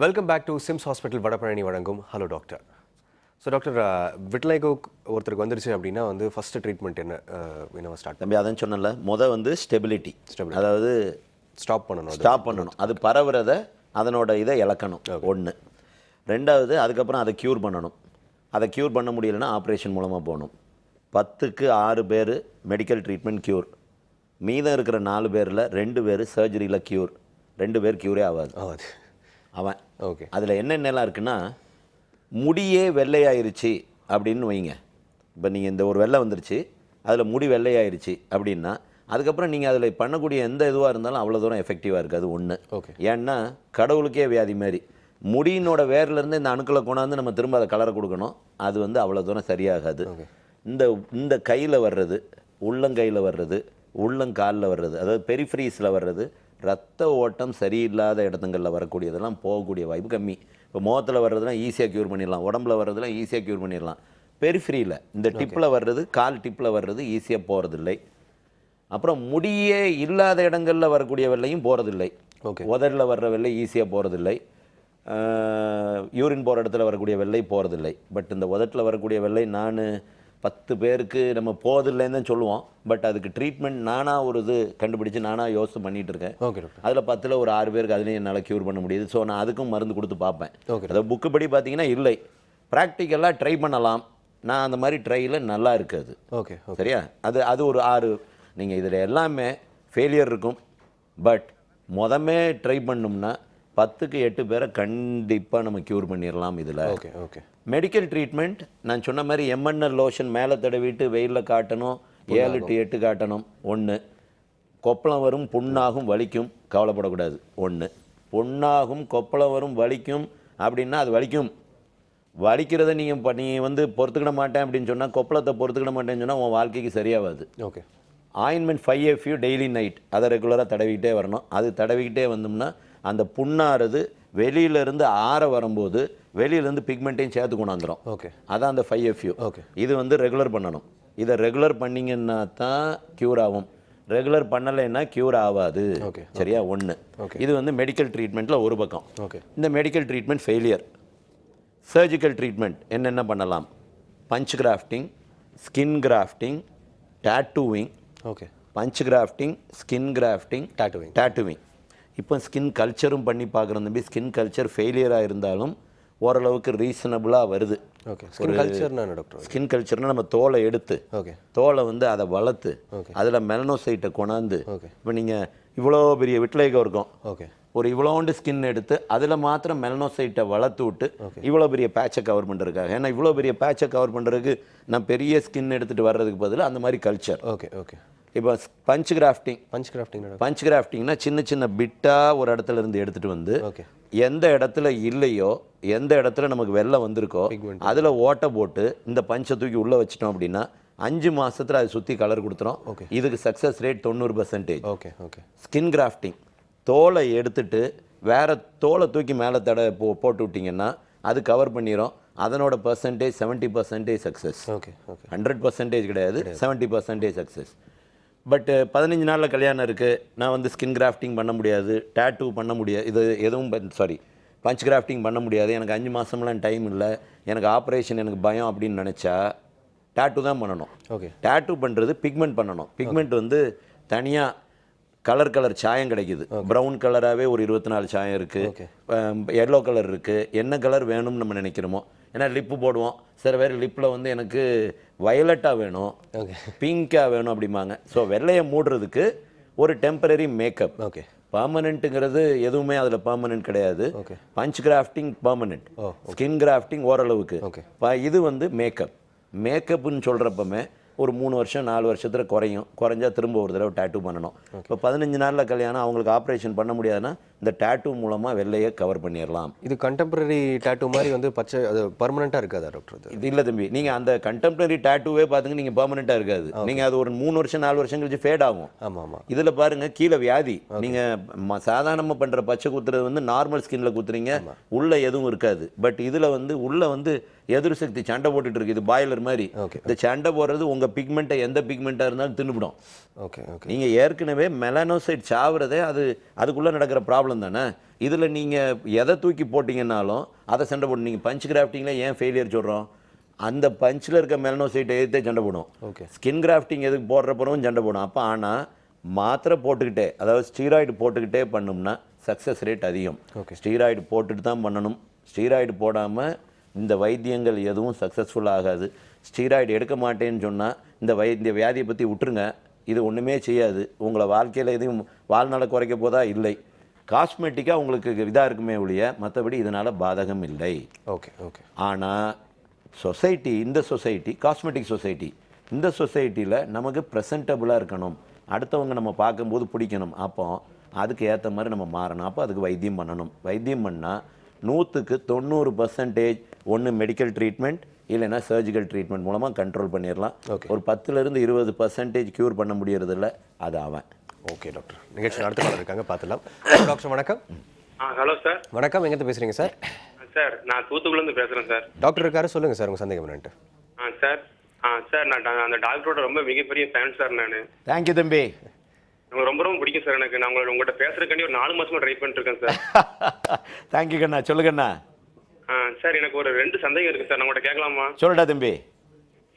Welcome back to SIMS hospital Vadapalani வழங்கும் hello doctor. So doctor, vitiligo ஒருத்தருக்கு வந்துருச்சு அப்படின்னா வந்து ஃபஸ்ட்டு ட்ரீட்மெண்ட் என்ன ஸ்டார்ட்? தம்பி அதான் சொன்னல, வந்து ஸ்டெபிலிட்டி, அதாவது ஸ்டாப் பண்ணணும். அது பரவுறத அதனோட இதை இழக்கணும் ஒன்று. ரெண்டாவது அதுக்கப்புறம் அதை க்யூர் பண்ணணும். அதை க்யூர் பண்ண முடியலைன்னா ஆப்ரேஷன் மூலமாக போகணும். 10க்கு 6 பேர் மெடிக்கல் ட்ரீட்மெண்ட் க்யூர், மீதம் இருக்கிற 4 பேரில் 2 பேர் சர்ஜரியில் க்யூர். 2 பேர் க்யூரே ஆகாது அவன். ஓகே, அதில் என்னென்னலாம் இருக்குன்னா, முடியே வெள்ளையாயிருச்சு அப்படின்னு வைங்க. இப்போ நீங்கள் இந்த ஒரு வெள்ளை வந்துருச்சு, அதில் முடி வெள்ளையாயிருச்சு அப்படின்னா அதுக்கப்புறம் நீங்கள் அதில் பண்ணக்கூடிய எந்த இதுவாக இருந்தாலும் அவ்வளோ தூரம் எஃபெக்டிவாக இருக்காது ஒன்று. ஓகே, ஏன்னா கடவுளுக்கே வியாதி மாதிரி முடியினோட வேர்லேருந்து இந்த அணுக்களை கொண்டாந்து நம்ம திரும்ப அதை கலரை கொடுக்கணும். அது வந்து அவ்வளோ தூரம் சரியாகாது. இந்த கையில் வர்றது, உள்ளங்கையில் வர்றது, உள்ளங்காலில் வர்றது, அதாவது பெரிஃப்ரீஸில் வர்றது, ரத்த ஓட்டம் சரியில்லாத இடத்துங்களில் வரக்கூடியதெல்லாம் போகக்கூடிய வாய்ப்பு கம்மி. இப்போ முகத்தில் வர்றதுலாம் ஈஸியாக க்யூர் பண்ணிடலாம், உடம்புல வர்றதுலாம் ஈஸியாக க்யூர் பண்ணிடலாம். பெரிஃப்ரியில் இந்த டிப்பில் வர்றது, கால் டிப்பில் வர்றது ஈஸியாக போகிறதில்லை. அப்புறம் முடியே இல்லாத இடங்களில் வரக்கூடிய வெள்ளையும் போகிறதில்லை. உதடில் வர்ற வெள்ளை ஈஸியாக போகிறதில்லை. யூரின் போகிற இடத்துல வரக்கூடிய வெள்ளை போகிறதில்லை. பட் இந்த உதட்டில் வரக்கூடிய வெள்ளை நான் 10 பேருக்கு நம்ம போதில்லைன்னு தான் சொல்லுவோம். பட் அதுக்கு ட்ரீட்மெண்ட் நானாக ஒரு இது கண்டுபிடிச்சி நானாக யோசனை பண்ணிகிட்டு இருக்கேன். அதில் 10ல் ஒரு 6 பேருக்கு அதுலேயும் என்னால் க்யூர் பண்ண முடியுது. ஸோ நான் அதுக்கும் மருந்து கொடுத்து பார்ப்பேன். அதை புக்கு படி பார்த்தீங்கன்னா இல்லை, ப்ராக்டிக்கலாக ட்ரை பண்ணலாம். நான் அந்த மாதிரி ட்ரையில் நல்லா இருக்காது. ஓகே, சரியா? அது ஒரு 6 நீங்கள் இதில் எல்லாமே ஃபெயிலியர் இருக்கும். பட் முதமே ட்ரை பண்ணோம்னா 10க்கு 8 பேரை கண்டிப்பாக நம்ம க்யூர் பண்ணிடலாம் இதில். Okay okay. மெடிக்கல் ட்ரீட்மெண்ட் நான் சொன்ன மாதிரி MNL லோஷன் மேலே தடவிட்டு வெயிலில் காட்டணும், 7 to 8 காட்டணும். 1. கொப்பளம் வரும், புண்ணாகும், வலிக்கும், கவலைப்படக்கூடாது. 1. புண்ணாகும், கொப்பளம் வரும், வலிக்கும் அப்படின்னா அது வலிக்கும். வலிக்கிறத நீ வந்து பொறுத்துக்கிட மாட்டேன் அப்படின்னு சொன்னால், கொப்பளத்தை பொறுத்துக்கிட மாட்டேன்னு சொன்னால் உன் வாழ்க்கைக்கு சரியாகாது. Okay. Ointment 5FU daily night அதை ரெகுலராக தடவிக்கிட்டே வரணும். அது தடவிக்கிட்டே வந்தோம்னா அந்த புண்ணாறது வெளியிலேருந்து ஆற வரும்போது வெளியிலேருந்து பிக்மெண்ட்டையும் சேர்த்து கொண்டாந்துடும். ஓகே, அதான் அந்த 5FU. ஓகே, இது வந்து ரெகுலர் பண்ணணும். இதை ரெகுலர் பண்ணிங்கன்னா தான் க்யூர் ஆகும். ரெகுலர் பண்ணலைன்னா க்யூர் ஆகாது. ஓகே, சரியா? 1. இது வந்து மெடிக்கல் ட்ரீட்மெண்ட்டில் ஒரு பக்கம். ஓகே, இந்த medical treatment failure. Surgical treatment என்னென்ன பண்ணலாம்? Punch grafting, skin grafting, tattooing. Okay, punch grafting, skin grafting, tattooing. இப்போ ஸ்கின் கல்ச்சரும் பண்ணி பார்க்குறோம் தம்பி. ஸ்கின் கல்ச்சர் ஃபெயிலியராக இருந்தாலும் ஓரளவுக்கு ரீசனபுளாக வருது. ஓகே, ஸ்கின் கல்ச்சர்னா டாக்டர்? ஸ்கின் கல்ச்சர்னால் நம்ம தோலை எடுத்து, ஓகே, தோலை வந்து அதை வளர்த்து அதில் மெலனோசைட்டை கொண்டாந்து, இப்போ நீங்கள் இவ்வளோ பெரிய விட்லைகோ இருக்கும், ஓகே, ஒரு இவ்வளோண்டு ஸ்கின் எடுத்து அதில் மாத்திரம் மெலனோசைட்டை வளர்த்து விட்டு இவ்வளோ பெரிய பேட்சை கவர் பண்ணுறதுக்காக. ஏன்னா இவ்வளோ பெரிய பேட்சை கவர் பண்ணுறதுக்கு நான் பெரிய ஸ்கின் எடுத்துகிட்டு வர்றதுக்கு பதில் அந்த மாதிரி கல்ச்சர். Okay okay. இப்போ பஞ்ச் கிராஃப்டிங்னா சின்ன சின்ன பிட்டாக ஒரு இடத்துல இருந்து எடுத்துகிட்டு வந்து எந்த இடத்துல இல்லையோ, எந்த இடத்துல நமக்கு வெள்ளை வந்திருக்கோ அதில் ஓட்டை போட்டு இந்த பஞ்சை தூக்கி உள்ளே வச்சிட்டோம் அப்படின்னா 5 மாசத்துல அதை சுற்றி கலர் கொடுத்துரும். Okay. இதுக்கு success rate 90%. Okay okay skin grafting, தோலை எடுத்துட்டு வேற தோலை தூக்கி மேலே போட்டு விட்டிங்கன்னா அது கவர் பண்ணிடும். அதனோட பர்சன்டேஜ் 70% சக்ஸஸ். ஓகே ஓகே 100% கிடையாது, 70% சக்ஸஸ். பட் 15 நாளில் கல்யாணம் இருக்குது, நான் வந்து ஸ்கின் கிராஃப்டிங் பண்ண முடியாது, டேட்டூ பண்ண முடியாது, இது எதுவும் பஞ்ச் கிராஃப்டிங் பண்ண முடியாது, எனக்கு 5 மாதம்லாம் டைம் இல்லை, எனக்கு ஆப்ரேஷன் எனக்கு பயம் அப்படின்னு நினச்சா டேட்டூ தான் பண்ணணும். ஓகே டேட்டூ பண்ணுறது பிக்மெண்ட் பண்ணணும். பிக்மெண்ட் வந்து தனியாக கலர் சாயம் கிடைக்குது. ப்ரௌன் கலராகவே ஒரு 24 சாயம் இருக்குது, எல்லோ கலர் இருக்குது. என்ன கலர் வேணும்னு நம்ம நினைக்கிறோமோ, ஏன்னா லிப்பு போடுவோம், சில பேர் லிப்பில் வந்து எனக்கு வயலட்டாக வேணும், பிங்காக வேணும் அப்படிம்பாங்க. ஸோ வெள்ளையை மூடுறதுக்கு ஒரு டெம்பரரி மேக்கப். ஓகே பர்மனெண்ட்டுங்கிறது எதுவுமே அதில் பர்மனெண்ட் கிடையாது. Okay punch grafting permanent, skin grafting ஓரளவுக்கு. ஓகே இது வந்து மேக்கப்னு சொல்கிறப்பமே ஒரு 3 வருஷம் 4 வருஷத்தில் குறைஞ்சா திரும்ப ஒரு தடவை டேட்டூ பண்ணணும். இப்போ 15 நாளில் கல்யாணம், அவங்களுக்கு ஆப்ரேஷன் பண்ண முடியாதுன்னா இந்த டேட்டூ மூலமாக வெள்ளையை கவர் பண்ணிடலாம். இது கண்டெம்பரரி டேட்டூ மாதிரி வந்து பச்சை, அது பர்மனெண்ட்டாக இருக்காதா டாக்டர்? இது இல்லை தம்பி, நீங்கள் அந்த கண்டெம்பரரி டேட்டூவே பார்த்துங்க, நீங்கள் பர்மனெண்ட்டாக இருக்காது. நீங்கள் அது ஒரு 3 வருஷம் 4 வருஷம் கழிச்சு ஃபேட் ஆகும். ஆமாம் ஆமாம். இதில் பாருங்கள், கீழே வியாதி. நீங்கள் சாதாரணமாக பண்ணுற பச்சை குத்துறது வந்து நார்மல் ஸ்கின்ல குத்துறீங்க, உள்ளே எதுவும் இருக்காது. பட் இதில் வந்து உள்ளே வந்து எதிர் சக்தி சண்டை போட்டுட்டு இருக்கு. இது பாய்லர் மாதிரி. இந்த சண்டை போடுறது உங்கள் பிக்மெண்ட்டை எந்த பிக்மெண்ட்டாக இருந்தாலும் தின்னுபிடும். Okay okay. நீங்கள் ஏற்கனவே மெலனோசைட் சாவுறதே அதுக்குள்ளே நடக்கிற ப்ராப்ளம் தானே. இதில் நீங்கள் எதை தூக்கி போட்டிங்கன்னாலும் அதை சண்டை போடும். நீங்கள் பஞ்ச் கிராஃப்டிங்கில் ஏன் ஃபெயிலியர் சொல்கிறோம், அந்த பஞ்சில் இருக்க மெலனோசைட்டை எதிர்த்தே சண்டை போடும். ஓகே. ஸ்கின் கிராஃப்டிங் எதுக்கு போடுறப்பறவும் சண்டை போடும். அப்போ ஆனால் மாத்திரை போட்டுக்கிட்டே, அதாவது ஸ்டீராய்டு போட்டுக்கிட்டே பண்ணோம்னா சக்ஸஸ் ரேட் அதிகம். ஸ்டீராய்டு போட்டுட்டு தான் பண்ணணும். ஸ்டீராய்டு போடாமல் இந்த வைத்தியங்கள் எதுவும் சக்ஸஸ்ஃபுல் ஆகாது. ஸ்டீராய்டு எடுக்க மாட்டேன்னு சொன்னால் இந்த வியாதியை பற்றி விட்டுருங்க, இது ஒன்றுமே செய்யாது. உங்களை வாழ்க்கையில் எதுவும் வாழ்நாளை குறைக்க போதா இல்லை, காஸ்மெட்டிக்காக உங்களுக்கு இதாக இருக்குமே ஒழிய மற்றபடி இதனால் பாதகம் இல்லை. Okay okay. ஆனால் இந்த சொசைட்டி காஸ்மெட்டிக் சொசைட்டி, இந்த சொசைட்டியில் நமக்கு ப்ரெசன்டபுளாக இருக்கணும், அடுத்தவங்க நம்ம பார்க்கும்போது பிடிக்கணும். அப்போ அதுக்கு ஏற்ற மாதிரி நம்ம மாறணும். அப்போ அதுக்கு வைத்தியம் பண்ணணும். வைத்தியம் பண்ணால் 100க்கு 90% ஒன்று மெடிக்கல் ட்ரீட்மெண்ட் இல்லைன்னா சர்ஜிக்கல் ட்ரீட்மெண்ட் மூலமாக கண்ட்ரோல் பண்ணிடலாம். ஒரு 10லேருந்து 20% க்யூர் பண்ண முடியறதில்ல, அது அவன். ஓகே டாக்டர், நிகழ்ச்சி அடுத்த காலம் இருக்காங்க, பார்த்துலாம். டாக்டர் வணக்கம். Hello sir. வணக்கம், எங்கேருந்து பேசுகிறீங்க சார்? சார் நான் தூத்துக்குடிலேருந்து பேசுகிறேன் சார். டாக்டர் இருக்காரு, சொல்லுங்கள் சார் உங்கள் சந்தேகம் என்னன்ட்டு. சார் சார் நான் அந்த டாக்டரோட ரொம்ப மிகப்பெரிய ஃபேன் சார். நான் தேங்க்யூ தம்பி, உங்களுக்கு ரொம்ப ரொம்ப பிடிக்கும் சார். எனக்கு நான் உங்கள்கிட்ட பேசுறதுக்காண்டி ஒரு 4 மாசமா ட்ரை பண்ணிட்டு இருக்கேன் சார். தேங்க்யூ கண்ணா, சொல்லுங்கண்ணா. சார் எனக்கு ஒரு 2 சந்தேகம் இருக்கு சார், நான் உங்கள்கிட்ட கேட்கலாமா? சொல்லுடா தம்பி.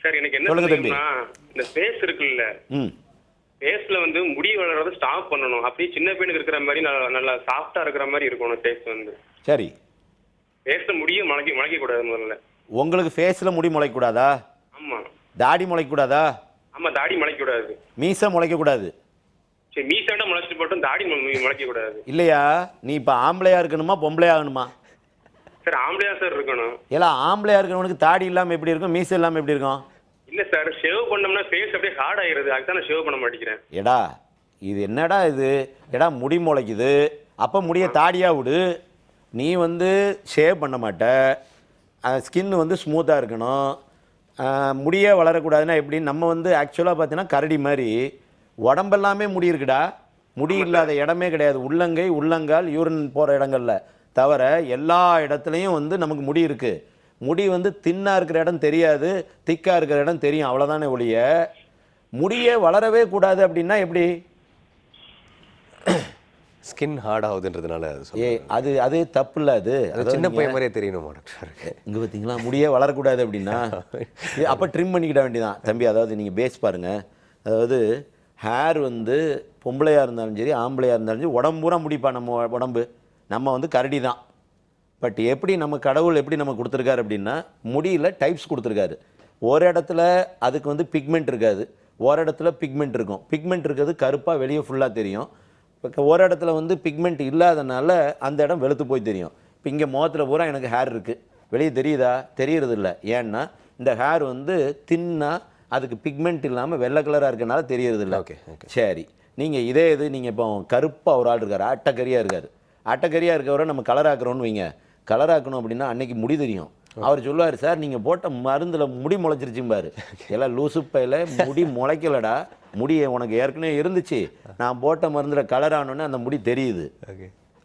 சார் எனக்கு என்ன சந்தேகம்னா, இந்த ஃபேஸ் இருக்குல்ல, ஃபேஸ்ல வந்து முடி வளர்றத ஸ்டாப் பண்ணணும். அப்படியே சின்ன பையனுக்கு இருக்கிற மாதிரி நல்லா சாஃப்டா இருக்கிற மாதிரி இருக்கணும் ஃபேஸ் வந்து. சரி, ஃபேஸ்ல முடிய முளைக்க கூடாது முதல்ல. உங்களுக்கு ஃபேஸ்ல முடி முளைக்க கூடாதா? ஆமா. தாடி முளைக்க கூடாதா? ஆமா, தாடி முளைக்க கூடாது. மீசை முளைக்க கூடாது. சரி, மீசாண்டா முளைச்சிட்டு போட்டும் தாடி முளைக்க கூடாது. இல்லையா, நீ இப்போ ஆம்பளையா இருக்கணுமா பொம்பளையா ஆகணுமா? சார் ஆம்பளையா சார் இருக்கணும். எல்லாம் ஆம்பளையா இருக்கவனுக்கு தாடி இல்லாமல் எப்படி இருக்கும், மீசை இல்லாமல் எப்படி இருக்கும்? இல்ல சார், ஷேவ் பண்ணோம்னா ஃபேஸ் அப்படியே ஹார்ட் ஆயிருது, அதுதான் நான் ஷேவ் பண்ண மாட்டேங்கிறேன். எடா இது என்னடா இது, எடா முடி முளைக்குது, அப்போ முடிய தாடியா விடு. நீ வந்து ஷேவ் பண்ண மாட்ட, ஸ்கின் வந்து ஸ்மூத்தாக இருக்கணும், முடியே வளரக்கூடாதுன்னா எப்படி? நம்ம வந்து ஆக்சுவலாக பார்த்தீங்கன்னா கரடி மாதிரி உடம்பெல்லாமே முடி இருக்குடா, முடி இல்லாத இடமே கிடையாது. உள்ளங்கை உள்ளங்கால் யூரின் போகிற இடங்கள்ல தவிர எல்லா இடத்துலையும் வந்து நமக்கு முடி இருக்குது. முடி வந்து தின்னாக இருக்கிற இடம் தெரியாது, திக்காக இருக்கிற இடம் தெரியும், அவ்வளோதானே ஒழிய முடியே வளரவே கூடாது அப்படின்னா எப்படி? ஸ்கின் ஹார்ட் ஆகுதுன்றதுனால அது தப்பு இல்லை. அது சின்ன பையன் மாதிரியே தெரியணும் டாக்டர். இங்கே பார்த்தீங்களா, முடியே வளரக்கூடாது அப்படின்னா அப்போ ட்ரிம் பண்ணிக்கிட வேண்டியதான் தம்பி. அதாவது நீங்கள் பேஸ் பாருங்கள், அதாவது ஹேர் வந்து பொம்பளையாக இருந்தாலும் சரி ஆம்பளையாக இருந்தாலும் சரி உடம்பூரா முடிப்பா. நம்ம வந்து கரடி தான். பட் எப்படி நம்ம கடவுள் எப்படி நம்ம கொடுத்துருக்காரு அப்படின்னா, முடியில் டைப்ஸ் கொடுத்துருக்காரு. ஒரு இடத்துல அதுக்கு வந்து பிக்மெண்ட் இருக்காது, ஒரு இடத்துல பிக்மெண்ட் இருக்கும். பிக்மெண்ட் இருக்கிறது கருப்பாக வெளியே ஃபுல்லாக தெரியும். இப்போ ஒரு இடத்துல வந்து பிக்மெண்ட் இல்லாதனால அந்த இடம் வெளுத்து போய் தெரியும். இப்போ இங்கே முகத்தில் பூரா எனக்கு ஹேர் இருக்குது, வெளியே தெரியுதா? தெரியறது இல்லை. ஏன்னா இந்த ஹேர் வந்து தின்னா அதுக்கு பிக்மெண்ட் இல்லாமல் வெள்ளை கலராக இருக்கனால தெரியறது இல்லை. ஓகே சரி, நீங்கள் இதே இது நீங்கள் இப்போ கருப்பாக ஒரு ஆள் இருக்கார், அட்டைக்கரியாக இருக்கார். அட்டைக்கரியாக இருக்கவரை நம்ம கலராக்குறோன்னு வைங்க, கலராக்கணும் அப்படின்னா அன்னைக்கு முடி தெரியும், அவர் சொல்லுவார், சார் நீங்கள் போட்ட மருந்தில் முடி முளைச்சிருச்சும்பாரு. எல்லாம் லூசுப்பையில் முடி முளைக்கலடா, முடி உனக்கு ஏற்கனவே இருந்துச்சு, நான் போட்ட மருந்தில் கலர் ஆனோன்னே அந்த முடி தெரியுது.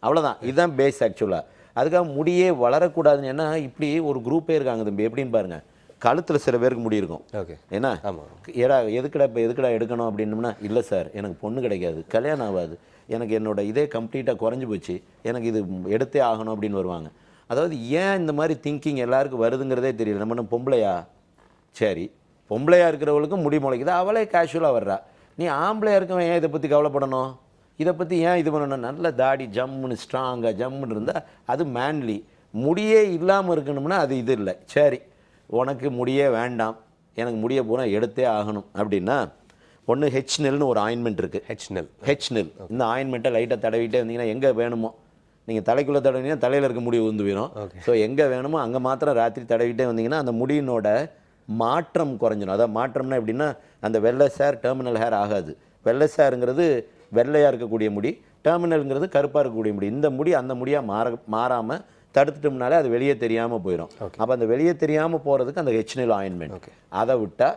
அவ்வளோதான், இதுதான் பேஸ் ஆக்சுவலாக. அதுக்காக முடியே வளரக்கூடாதுன்னு. ஏன்னா இப்படி ஒரு குரூப்பே இருக்காங்க தம்பி, எப்படின்னு பாருங்கள். கழுத்தில் சில பேருக்கு முடி இருக்கும். ஏன்னா ஏடா எதுக்கடா இப்போ எதுக்கடா எடுக்கணும் அப்படின்னோம்னா, இல்லை சார் எனக்கு பொண்ணு கிடைக்காது, கல்யாணம் ஆகாது, எனக்கு என்னோட இதே கம்ப்ளீட்டாக குறைஞ்சி போச்சு, எனக்கு இது எடுத்தே ஆகணும் அப்படின்னு வருவாங்க. அதாவது ஏன் இந்த மாதிரி திங்கிங் எல்லாருக்கும் வருதுங்கிறதே தெரியல. நம்ம என்ன பொம்பளையா? சரி, பொம்பளையாக இருக்கிறவளுக்கும் முடி முளைக்குது, அவளே கேஷுவலாக வர்றா. நீ ஆம்பளையாக இருக்கவன் ஏன் இதை பற்றி கவலைப்படணும்? இதை பற்றி ஏன் இது பண்ணணும்? நல்ல தாடி ஜம்முன்னு ஸ்ட்ராங்காக ஜம்முன்னு இருந்தால் அது மேன்லி. முடியே இல்லாமல் இருக்கணும்னா அது இது இல்லை. சரி, உனக்கு முடியே வேண்டாம், எனக்கு முடிய போனால் எடுத்தே ஆகணும் அப்படின்னா, ஒன்று ஹெச்நெல்னு ஒரு ஆயின்மெண்ட் இருக்குது. ஹெச்நெல் இந்த ஆயின்மெண்ட்டை லைட்டாக தடவிட்டே வந்தீங்கன்னா, எங்கே வேணுமோ நீங்கள் தலைக்குள்ளே தடவினீங்கன்னா தலையில் இருக்க முடி உந்து போயிடும். ஸோ எங்கே வேணுமோ அங்கே மாத்திரம் ராத்திரி தடவிட்டே வந்தீங்கன்னா அந்த முடியினோட மாற்றம் குறைஞ்சிடும். அதாவது மாற்றம்னா எப்படின்னா, அந்த வெள்ளை சேர் டெர்மினல் ஹேர் ஆகாது. வெள்ளை சேருங்கிறது வெள்ளையாக இருக்கக்கூடிய முடி, டெர்மினல்ங்கிறது கருப்பாக இருக்கக்கூடிய முடி. இந்த முடி அந்த முடியாக மாறாமல் தடுத்துட்டோம்னாலே அது வெளியே தெரியாமல் போயிடும். அப்போ அந்த வெளியே தெரியாமல் போகிறதுக்கு அந்த ஹெச்நெல் ஆயின்மெண்ட். அதை விட்டால்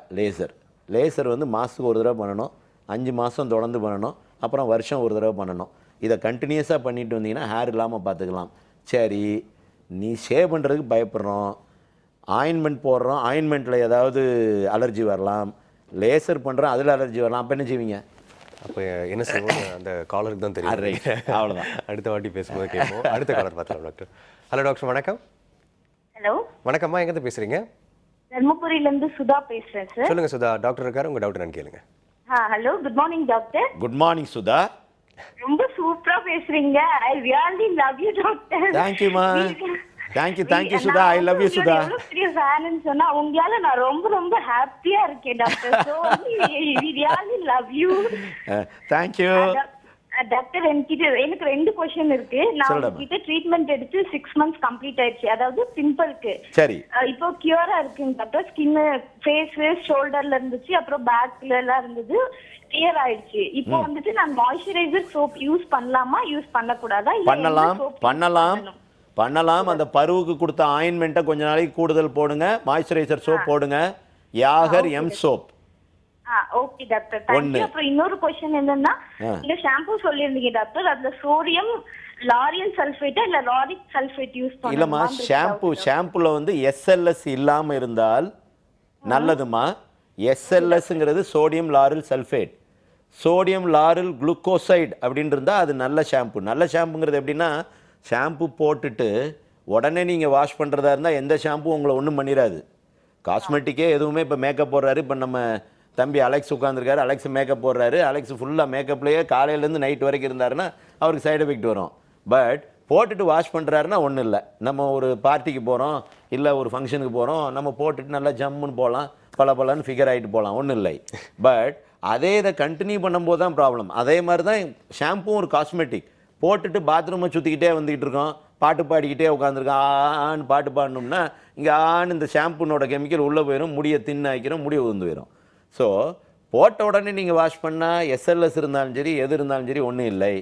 லேசர் வந்து மாதத்துக்கு ஒரு தடவை பண்ணணும், 5 மாதம் தொடர்ந்து பண்ணணும், அப்புறம் வருஷம் ஒரு தடவை பண்ணணும். இதை கண்டினியூஸாக பண்ணிட்டு வந்தீங்கன்னா ஹேர் இல்லாமல் பார்த்துக்கலாம். சரி, நீ ஷேவ் பண்ணுறதுக்கு பயப்படுறோம், ஆயின்மெண்ட் போடுறோம், ஆயின்மெண்ட்டில் ஏதாவது அலர்ஜி வரலாம், லேசர் பண்ணுறோம் அதில் அலர்ஜி வரலாம், அப்போ என்ன செய்வீங்க? அப்போ என்ன செய்வோம்? அந்த காலருக்கு தான் தெரியும். அவ்வளோதான், அடுத்த வாட்டி பேசும்போது கேட்போம். அடுத்த காலர் பார்த்துக்கலாம் டாக்டர். ஹலோ டாக்டர், வணக்கம். ஹலோ வணக்கம்மா, எங்கேருந்து பேசுகிறீங்க? தர்மபுரியிலேருந்து சுதா பேசுகிறேன் சார். சொல்லுங்கள் சுதா, டாக்டர் இருக்காரு, உங்கள் டவுட் என்னன்னு கேளுங்க. Hello, good morning doctor. Good morning Sudha. ரொம்ப சூப்பரா பேசுறீங்க. I really love you doctor. Thank you மா. Thank you Sudha. I love you Sudha. பெரிய ஃபேன்னு சொன்னா உங்களால நான் ரொம்ப ரொம்ப ஹாப்பியா இருக்கேன் doctor. So we really love you. Thank you doctor. எனக்கு 2 क्वेश्चन இருக்கு. நான் உங்ககிட்ட ட்ரீட்மெண்ட் எடுத்து 6 மந்த்ஸ் கம்ப்ளீட் ஆயிடுச்சு. அதாவது பிம்பிள்க்கு. சரி, இப்போ கியூரா இருக்குங்க டாக்டர். ஸ்கின், ஃபேஸ், ஷோல்டர்ல இருந்துச்சு, அப்புறம் பேக்ல எல்லாம் இருந்தது, கிளியர் ஆயிடுச்சு. இப்போ வந்துட்டு நான் மாய்ஸ்சரைசர் சோப் யூஸ் பண்ணலாமா, யூஸ் பண்ணக்கூடாதா? பண்ணலாம். அந்த பருவுக்கு கொடுத்த ஆயின்மெண்ட்டை கொஞ்ச நாளைக்கு கூடுதல் போடுங்க. மாய்ஸ்சரைசர் சோப் போடுங்க, யாகர் எம் soap. Okay doctor, thank you. அப்புறம் இன்னொரு क्वेश्चन என்னன்னா, இந்த ஷாம்பு சொல்லிருந்தீங்க டாக்டர், அதுல சோடியம் லாரியல் சல்ஃபேட்டா இல்ல லாரிக் சல்ஃபேட் யூஸ் பண்ணலாமா? இல்லம்மா, ஷாம்புல வந்து எஸ்எல்எஸ் இல்லாம இருந்தால் நல்லதுமா. எஸ்எல்எஸ்ங்கிறது sodium lauryl sulphate, sodium lauryl glucoside அப்படின்னு இருந்தால் அது நல்ல ஷாம்பு. நல்ல ஷாம்புங்கிறது எப்படின்னா, ஷாம்பு போட்டுட்டு உடனே நீங்கள் வாஷ் பண்ணுறதா இருந்தால் எந்த ஷாம்பும் உங்களை ஒன்றும் பண்ணிடாது. காஸ்மெட்டிக்கே எதுவுமே இப்போ மேக்கப் போடுறாரு. இப்போ நம்ம தம்பி அலெக்ஸ் உட்காந்துருக்காரு, அலெக்ஸ் மேக்கப் போடுறாரு, அலெக்ஸ் ஃபுல்லாக மேக்கப்லேயே காலையிலேருந்து நைட் வரைக்கும் இருந்தாருன்னா அவருக்கு சைடு எஃபெக்ட் வரும். பட் போட்டுட்டு வாஷ் பண்ணுறாருன்னா ஒன்றும் இல்லை. நம்ம ஒரு பார்ட்டிக்கு போகிறோம், இல்லை ஒரு ஃபங்க்ஷனுக்கு போகிறோம், நம்ம போட்டுட்டு நல்லா ஜம்முன்னு போகலாம், பலன்னு ஃபிகர் ஆகிட்டு போகலாம், ஒன்றும் இல்லை. பட் அதே இதை கண்டினியூ பண்ணும்போது தான் ப்ராப்ளம். அதே மாதிரி தான் ஷாம்பும் ஒரு காஸ்மெட்டிக். போட்டுட்டு பாத்ரூமை சுற்றிக்கிட்டே வந்துக்கிட்டு இருக்கோம், பாட்டு பாடிக்கிட்டே உட்காந்துருக்கோம், ஆன்னு பாட்டு பாடணும்னா இங்கே ஆன்னு இந்த ஷாம்புனோட கெமிக்கல் உள்ளே போயிடும், முடியை தின்னாக்கிறோம், முடியை உந்து போயிடும். ஸோ போட்ட உடனே நீங்கள் வாஷ் பண்ணால் எஸ்எல்எஸ் இருந்தாலும் சரி எது இருந்தாலும் சரி ஒன்றும் இல்லை.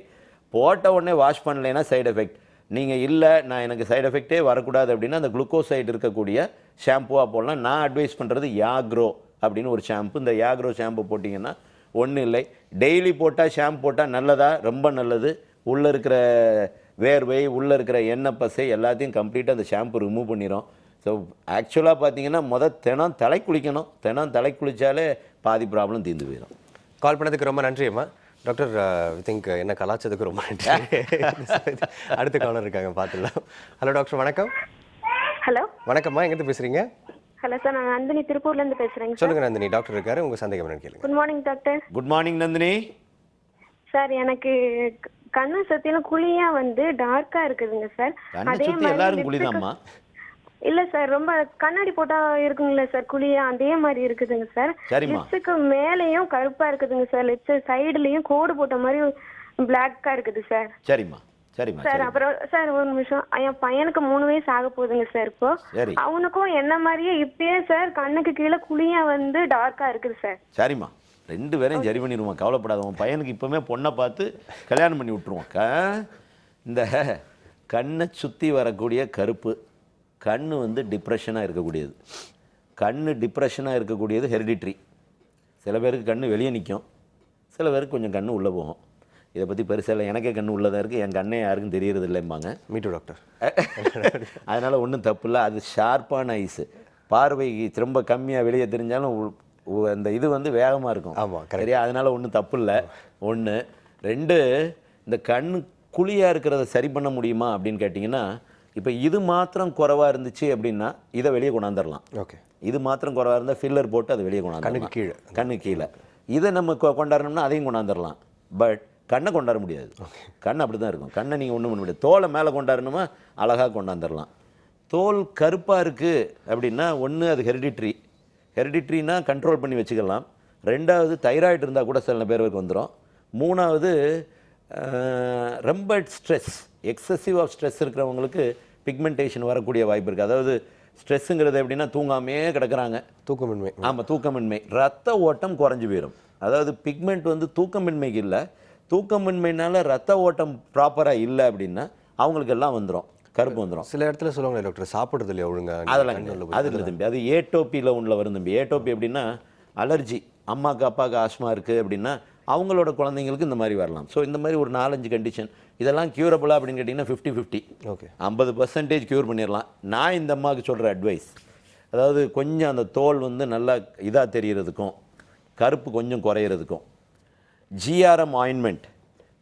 போட்ட உடனே வாஷ் பண்ணலைன்னா சைடு எஃபெக்ட். நீங்கள் இல்லை நான் எனக்கு சைடு எஃபெக்டே வரக்கூடாது அப்படின்னா அந்த குளுக்கோசைடு இருக்கக்கூடிய ஷாம்புவாக போடலாம். நான் அட்வைஸ் பண்ணுறது யாக்ரோ அப்படின்னு ஒரு ஷாம்பு. இந்த யாக்ரோ ஷாம்பு போட்டிங்கன்னா ஒன்றும் இல்லை. டெய்லி போட்டால் ஷாம்பு போட்டால் நல்லதா? ரொம்ப நல்லது. உள்ளே இருக்கிற வேர்வை, உள்ளே இருக்கிற எண்ணெய் பசை எல்லாத்தையும் கம்ப்ளீட்டாக அந்த ஷாம்பு ரிமூவ் பண்ணிடும். ஸோ ஆக்சுவலாக பார்த்தீங்கன்னா தினம் தலை குளிக்கணும். தினம் தலை குளித்தாலே பாதி ப்ராப்ளம் தீர்ந்து போயிடும். கால் பண்ணதுக்கு ரொம்ப நன்றி அம்மா. டாக்டர் திங்க் என்ன கலாச்சதுக்கு ரொம்ப நன்றி. அடுத்த காலர் இருக்காங்க, பார்த்துடலாம். ஹலோ டாக்டர், வணக்கம். ஹலோ, வணக்கம்மா, எங்கேருந்து பேசுகிறீங்க? ஹலோ சார், நான் நந்தினி திருப்பூர்லேருந்து பேசுகிறேங்க சார். சொல்லுங்கள் நந்தினி, டாக்டர் இருக்காரு, உங்கள் சந்தேகம் என்னன்னு கேளுங்க. Good morning doctor. Good morning Nandini. Sir, எனக்கு கண்ணை சுற்றிலும் குழியாக வந்து டார்க்காக இருக்குதுங்க சார். அதே மாதிரி எல்லாரும் குழிதாம்மா? இல்லை சார், ரொம்ப கண்ணாடி போட்டால் இருக்குங்களா சார் குழியா, அதே மாதிரி இருக்குதுங்க சார். லிப்ஸுக்கு மேலேயும் கருப்பாக இருக்குதுங்க சார், லிப்ஸ் சைடுலேயும் கோடு போட்ட மாதிரி பிளாக்காக இருக்குது சார். சரிம்மா சார். அப்புறம் சார் ஒரு நிமிஷம், என் பையனுக்கு 3 வயசு ஆக போகுதுங்க சார். இப்போ அவனுக்கும் என்ன மாதிரியே இப்பயே சார் கண்ணுக்கு கீழே குழியா வந்து டார்க்கா இருக்குது சார். சரிம்மா, 2 பேரையும் சரி பண்ணிடுவோம், கவலைப்படாத. உன் பையனுக்கு இப்போவே பொண்ணை பார்த்து கல்யாணம் பண்ணி விட்டுருவோம். இந்த கண்ணை சுற்றி வரக்கூடிய கருப்பு, கண் வந்து டிப்ரெஷனாக இருக்கக்கூடியது. கண் டிப்ரெஷனாக இருக்கக்கூடியது ஹெரிடிட்ரி. சில பேருக்கு கண் வெளியே நிற்கும், சில பேருக்கு கொஞ்சம் கண் உள்ளே போகும். இதை பற்றி பெருசாக இல்லை, எனக்கே கண் உள்ளதாக இருக்குது, என் கண்ணே யாருக்கும் தெரியறது இல்லைம்பாங்க. மீட்டு டாக்டர். அதனால் ஒன்றும் தப்பு இல்லை. அது ஷார்ப்பான ஐஸு, பார்வைக்கு ரொம்ப கம்மியாக வெளியே தெரிஞ்சாலும் அந்த இது வந்து வேகமாக இருக்கும். ஆமாம், சரியா? அதனால் ஒன்றும் தப்பு இல்லை. 1. 2, இந்த கண் குழியாக இருக்கிறத சரி பண்ண முடியுமா அப்படின்னு கேட்டிங்கன்னா, இப்போ இது மாத்திரம் குறைவாக இருந்துச்சு அப்படின்னா இதை வெளியே கொண்டாந்துடலாம். ஓகே. இது மாத்திரம் குறைவாக இருந்தால் ஃபில்லர் போட்டு அதை வெளியே கொண்டாந்து கண்ணுக்கு கீழே இதை நம்ம கொண்டாடணும்னா அதையும் கொண்டாந்துடலாம். பட் கண்ணை கொண்டாட முடியாது. கண் அப்படி தான் இருக்கும். கண்ணை நீங்கள் ஒன்றும் பண்ண முடியாது. தோலை மேலே கொண்டாடணுமா அழகாக கொண்டாந்துடலாம். தோல் கருப்பாக இருக்குது அப்படின்னா ஒன்று அது ஹெரிடிட்ரினா கண்ட்ரோல் பண்ணி வச்சுக்கலாம். 2வது தைராய்டு இருந்தால் கூட சில பேருக்கு வந்துடும். 3வது ரொம்ப ஸ்ட்ரெஸ், எக்ஸசிவ் ஆஃப் ஸ்ட்ரெஸ் இருக்கிறவங்களுக்கு பிக்மெண்டேஷன் வரக்கூடிய வாய்ப்பு இருக்குது. அதாவது ஸ்ட்ரெஸ்ஸுங்கிறது எப்படின்னா தூங்காமே கிடக்கிறாங்க, தூக்கமின்மை. ஆமாம், தூக்கமின்மை, ரத்த ஓட்டம் குறைஞ்சி போயிடும். அதாவது பிக்மெண்ட் வந்து தூக்கமின்மைக்கு இல்லை, தூக்கமின்மைனால ரத்த ஓட்டம் ப்ராப்பராக இல்லை அப்படின்னா அவங்களுக்கெல்லாம் வந்துடும், கருப்பு வந்துடும். சில இடத்துல சொல்லுவாங்க டாக்டர் சாப்பிட்றது இல்லையா ஒழுங்கா, அதெல்லாம் அது இல்லை தம்பி, அது ஏட்டோப்பியில் உள்ள வரும் தம்பி. ஏட்டோப்பி எப்படின்னா அலர்ஜி, அம்மாவுக்கு அப்பாவுக்கு ஆஸ்மா இருக்குது அப்படின்னா அவங்களோட குழந்தைங்களுக்கு இந்த மாதிரி வரலாம். ஸோ இந்த மாதிரி ஒரு 4-5 கண்டிஷன். இதெல்லாம் க்யூரபிளா அப்படின்னு கேட்டிங்கன்னா 50-50. ஓகே, 50% க்யூர் பண்ணிடலாம். நான் இந்த அம்மாவுக்கு சொல்கிற அட்வைஸ், அதாவது கொஞ்சம் அந்த தோல் வந்து நல்லா இதாக தெரிகிறதுக்கும் கருப்பு கொஞ்சம் குறையிறதுக்கும் ஜிஆர்எம் ஆயின்மெண்ட்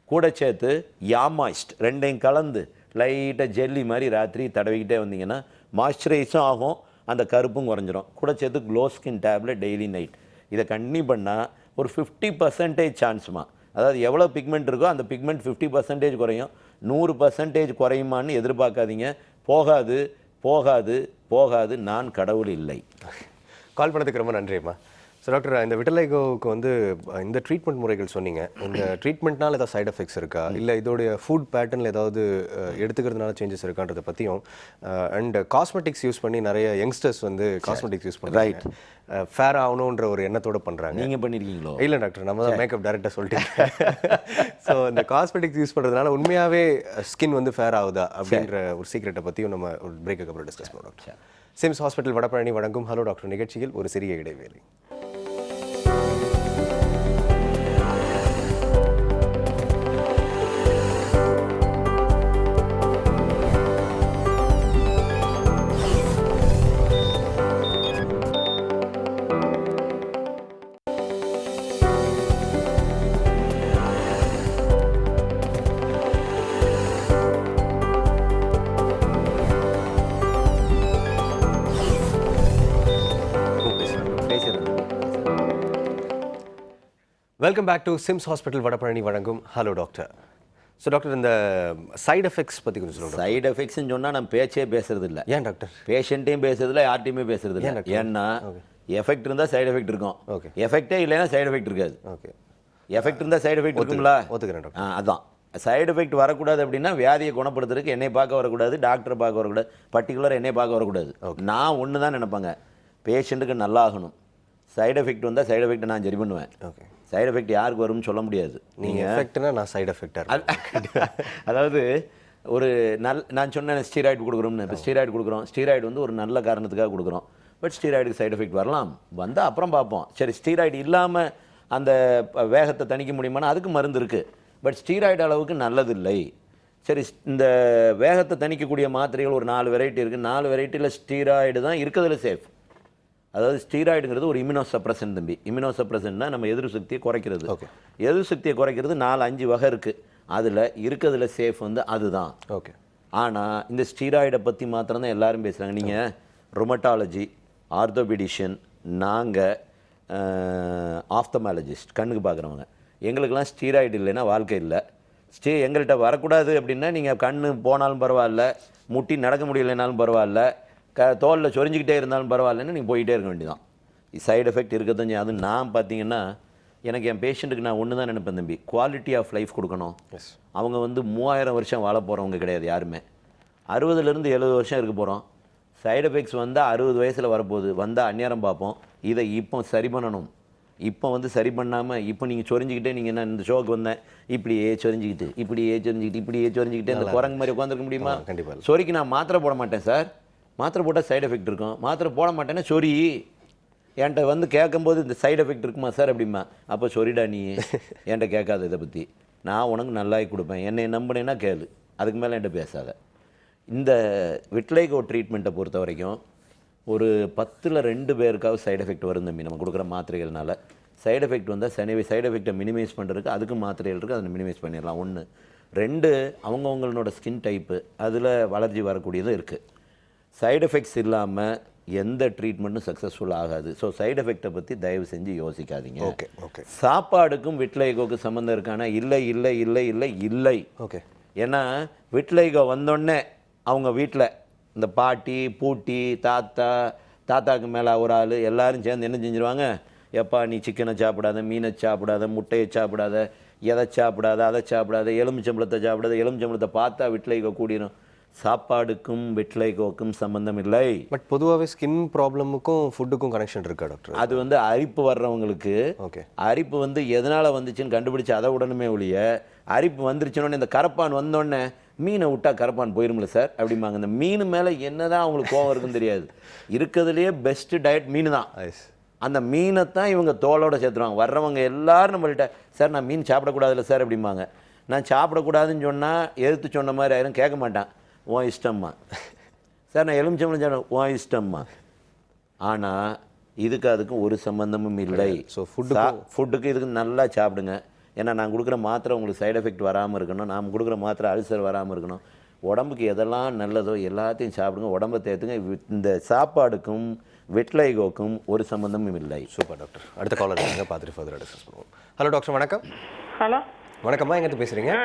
கூட சேர்த்து யாமாய்ஸ்ட் 2ஐயும் கலந்து லைட்டாக ஜெல்லி மாதிரி ராத்திரி தடவிக்கிட்டே வந்தீங்கன்னா மாய்ஸ்சரைஸும் ஆகும், அந்த கருப்பும் குறைஞ்சிரும். கூட சேர்த்து glow skin tablet daily night. இதை கண்டினியூ பண்ணால் ஒரு 50% சான்ஸ்மா, அதாவது எவ்வளோ பிக்மெண்ட் இருக்கோ அந்த பிக்மெண்ட் 50% குறையும். 100% குறையுமான்னு எதிர்பார்க்காதீங்க. போகாது போகாது போகாது, நான் கடவுள் இல்லை. கால் பண்ணதுக்கு ரொம்ப நன்றிம்மா. ஸோ டாக்டர், இந்த விட்டலைகோவுக்கு வந்து இந்த ட்ரீட்மெண்ட் முறைகள் சொன்னீங்க. இந்த ட்ரீட்மெண்ட்னால ஏதாவது சைட் எஃபெக்ட்ஸ் இருக்கா, இல்லை இதோடைய ஃபுட் பேட்டர்னில் ஏதாவது எடுத்துக்கிறதுனால சேஞ்சஸ் இருக்கான்றதை பற்றியும், அண்ட் காஸ்மெட்டிக்ஸ் யூஸ் பண்ணி நிறைய யங்ஸ்டர்ஸ் வந்து காஸ்மெட்டிக்ஸ் யூஸ் பண்ணுறாங்க, ரைட், ஃபேர் ஆகணுன்ற ஒரு எண்ணத்தோடு பண்ணுறாங்க. நீங்கள் பண்ணியிருக்கீங்களோ? இல்லை டாக்டர், நம்ம தான் மேக்கப் டைரக்டாக சொல்லிட்டேன். ஸோ இந்த காஸ்மெட்டிக்ஸ் யூஸ் பண்ணுறதுனால உண்மையாகவே ஸ்கின் வந்து ஃபேர் ஆகுதா அப்படின்ற ஒரு சீக்ரெட்டை பற்றியும் நம்ம ஒரு பிரேக்குக்கு அப்புறம் டிஸ்கஸ் பண்ணுவோம் டாக்டர். சிம்ஸ் ஹாஸ்பிட்டல் வடபழனி வழங்கும் ஹலோ டாக்டர் நிகழ்ச்சியில் ஒரு சிறிய இடைவேளை. Welcome back to SIMS hospital Vadapalani வழங்கும் ஹலோ டாக்டர். ஸோ டாக்டர், இந்த சைடு எஃபெக்ட்ஸ் பற்றி கொஞ்சம் சொல்லுங்கள். சைடு எஃபெக்ட்ஸ்ன்னு சொன்னால் நம்ம பேச்சே பேசுறது இல்லை. ஏன் டாக்டர்? பேஷண்ட்டையும் பேசுறதில்ல, யார்ட்டையுமே பேசுறது இல்லை. ஏன்னா எஃபெக்ட் இருந்தால் சைடு எஃபெக்ட் இருக்கும், ஓகே, எஃபெக்டே இல்லைன்னா சைடு எஃபெக்ட் இருக்காது. ஓகே, எஃபெக்ட் இருந்தால் சைடு எஃபெக்ட் இருக்குங்களா? ஒத்துக்கிறேன் டாக்டர். அதான் சைடு எஃபெக்ட் வரக்கூடாது அப்படின்னா வியாதியை குணப்படுத்துறதுக்கு என்னை பார்க்க வரக்கூடாது, டாக்டரை பார்க்க வரக்கூடாது, பர்டிகுலர் என்னை பார்க்க வரக்கூடாது. நான் ஒன்று தான் நினைப்பாங்க, பேஷண்ட்டுக்கு நல்லா ஆகணும். சைடு எஃபெக்ட் வந்தால் சைடு எஃபெக்ட்டை நான் சரி பண்ணுவேன். ஓகே, சைடு எஃபெக்ட் யாருக்கு வரும்னு சொல்ல முடியாது. நீங்கள் எஃபெக்ட்னா நான் சைடு எஃபெக்டாக அதாவது ஒரு நான் சொன்னேன் ஸ்டீராய்டு கொடுக்குறோம்னு. இப்போ ஸ்டீராய்டு கொடுக்குறோம், ஸ்டீராய்டு வந்து ஒரு நல்ல காரணத்துக்காக கொடுக்குறோம். பட் ஸ்டீராய்டுக்கு சைடு எஃபெக்ட் வரலாம், வந்தால் அப்புறம் பார்ப்போம். சரி, ஸ்டீராய்டு இல்லாமல் அந்த வேகத்தை தணிக்க முடியுமானா அதுக்கு மருந்து இருக்குது, பட் ஸ்டீராய்டு அளவுக்கு நல்லதில்லை. சரி, இந்த வேகத்தை தணிக்கக்கூடிய மாத்திரைகள் ஒரு 4 வெரைட்டி இருக்குது. 4 வெரைட்டியில் ஸ்டீராய்டு தான் இருக்கிறதுல சேஃப். அதாவது ஸ்டீராய்டுங்கிறது ஒரு இம்யூனோசப்ரசன் தம்பி. இம்யூனோசப்ரசன்னா நம்ம எதிர்ப்பு சக்தியை குறைக்கிறது. எதிர்ப்பு சக்தியை குறைக்கிறது 4-5 வகை இருக்குது. அதில் இருக்கிறதுல சேஃப் வந்து அதுதான். ஓகே, ஆனால் இந்த ஸ்டீராய்டை பற்றி மாத்திரம் தான் எல்லாரும் பேசுகிறாங்க. நீங்கள் ரொமட்டாலஜி, ஆர்த்தோபெடிஷியன், நாங்கள் ஆப்தமாலஜிஸ்ட், கண்ணுக்கு பார்க்குறவங்க, எங்களுக்கெல்லாம் ஸ்டீராய்டு இல்லைன்னா வாழ்க்கை இல்லை. எங்கள்கிட்ட வரக்கூடாது அப்படின்னா நீங்கள் கண் போனாலும் பரவாயில்ல, முட்டி நடக்க முடியலைனாலும் பரவாயில்ல, தோலில் சொரிஞ்சிக்கிட்டே இருந்தாலும் பரவாயில்லன்னு நீங்கள் போயிட்டே இருக்க வேண்டியதான். சைடு எஃபெக்ட் இருக்கதான். அது நான் பார்த்தீங்கன்னா எனக்கு என் பேஷண்ட்டுக்கு நான் ஒன்று தான் நினைப்பேன் தம்பி, குவாலிட்டி ஆஃப் லைஃப் கொடுக்கணும். அவங்க வந்து 3000 வருஷம் வாழ போகிறவங்க கிடையாது யாருமே. 60லேருந்து 70 வருஷம் இருக்க போகிறோம். சைடு எஃபெக்ட்ஸ் வந்தால் 60 வயசில் வரப்போகுது, வந்தால் அந்நேரம் பார்ப்போம். இதை இப்போ சரி பண்ணணும். இப்போ வந்து சரி பண்ணாமல் இப்போ நீங்கள் சொரிஞ்சிக்கிட்டே நீங்கள் என்ன இந்த ஷோக்கு வந்தேன் இப்படியே சொரிஞ்சிக்கிட்டு இந்த குரங்கு மாதிரி உட்காந்துருக்க முடியுமா? கண்டிப்பாக. சொரிக்கு நான் மாத்திரை போட மாட்டேன் சார், மாத்திரை போட்டால் சைடு எஃபெக்ட் இருக்கும், மாத்திரை போட மாட்டேன்னா சொறி. என்கிட்ட வந்து கேட்கும்போது இந்த சைடு எஃபெக்ட் இருக்குமா சார் அப்படிமா, அப்போ சொரிடா நீ என்கிட்ட கேட்காத இதை பற்றி, நான் உனக்கு நல்லாகி கொடுப்பேன், என்னை நம்பினேன்னா கேளு, அதுக்கு மேலே என்கிட்ட பேசாத. இந்த விட்லைகோ ட்ரீட்மெண்ட்டை பொறுத்த வரைக்கும் ஒரு 10ல் 2 பேருக்காவது சைடு எஃபெக்ட் வரும் தம்பி. நம்ம கொடுக்குற மாத்திரைகள்னால சைடு எஃபெக்ட் வந்தால் சைடு எஃபெக்டை மினிமைஸ் பண்ணுறதுக்கு அதுக்கு மாத்திரைகள் இருக்குது, அதை மினிமைஸ் பண்ணிடலாம். 1. 2, அவங்கவுங்களோட ஸ்கின் டைப்பு அதில் வளர்ச்சி வரக்கூடியதும் இருக்குது. சைடு எஃபெக்ட்ஸ் இல்லாமல் எந்த ட்ரீட்மெண்ட்டும் சக்ஸஸ்ஃபுல் ஆகாது. ஸோ சைடு எஃபெக்டை பற்றி தயவு செஞ்சு யோசிக்காதீங்க. Okay okay. சாப்பாடுக்கும் விட்லைகோக்கு சம்மந்தம் இருக்கானா? இல்லை இல்லை இல்லை இல்லை இல்லை. ஓகே. ஏன்னா விட்லைகோ வந்தோடனே அவங்க வீட்டில் இந்த பாட்டி பூட்டி தாத்தாக்கு மேலே ஒரு ஆள் எல்லாரும் சேர்ந்து என்ன செஞ்சுருவாங்க, எப்பா நீ சிக்கனை சாப்பிடாத, மீனை சாப்பிடாத, முட்டையை சாப்பிடாத, எதை சாப்பிடாத, அதை சாப்பிடாத, எலுமிச்சம்பழத்தை சாப்பிடாத, எலுமிச்சம்பழத்தை பார்த்தா விட்லைகோ கூடிரும். சாப்பாடுக்கும் விட்லைகோக்கும் சம்மந்தம் இல்லை. பட் பொதுவாகவே ஸ்கின் ப்ராப்ளமுக்கும் ஃபுட்டுக்கும் கனெக்ஷன் இருக்கா டாக்டர்? அது வந்து அரிப்பு வர்றவங்களுக்கு ஓகே, அரிப்பு வந்து எதனால் வந்துச்சுன்னு கண்டுபிடிச்சி அதை உடனுமே ஒழிய, அரிப்பு வந்துருச்சுன்னொடனே இந்த கரப்பான் வந்தோடனே மீனை விட்டா கரப்பான் போயிருமில்ல சார் அப்படிம்பாங்க. இந்த மீன் மேலே என்னதான் அவங்களுக்கு கோவம் இருக்குன்னு தெரியாது. இருக்கிறதுலையே பெஸ்ட்டு டயட் மீன் தான். அந்த மீனை தான் இவங்க தோலோட சேர்த்துருவாங்க. வர்றவங்க எல்லாரும் நம்மள்கிட்ட, சார் நான் மீன் சாப்பிடக்கூடாதுல்ல சார் அப்படிம்பாங்க. நான் சாப்பிடக்கூடாதுன்னு சொன்னால் எதிர்த்து சொன்ன மாதிரி ஆயிரும். கேட்க மாட்டான், உன் இஷ்டம்மா. சார் நான் எலுமிச்சம்பழம் சாப்பிட, உன் இஷ்டம்மா. ஆனால் இதுக்கு அதுக்கும் ஒரு சம்பந்தமும் இல்லை. ஸோ ஃபுட்டுக்கு இதுக்கு நல்லா சாப்பிடுங்க. ஏன்னா நான் கொடுக்குற மாத்திரை உங்களுக்கு சைடு எஃபெக்ட் வராமல் இருக்கணும், நாம் கொடுக்குற மாத்திரை அல்சர் வராமல் இருக்கணும். உடம்புக்கு எதெல்லாம் நல்லதோ எல்லாத்தையும் சாப்பிடுங்க, உடம்பை தேர்த்துங்க. இந்த சாப்பாடுக்கும் விட்லைகோக்கும் ஒரு சம்மந்தமும் இல்லை. Super doctor. அடுத்த காலர் பார்த்துட்டு ஃபர்தராக டிஸ்கஸ் பண்ணுவோம். ஹலோ டாக்டர், வணக்கம். ஹலோ வணக்கம்மா, எங்கேருந்து பேசுகிறீங்க?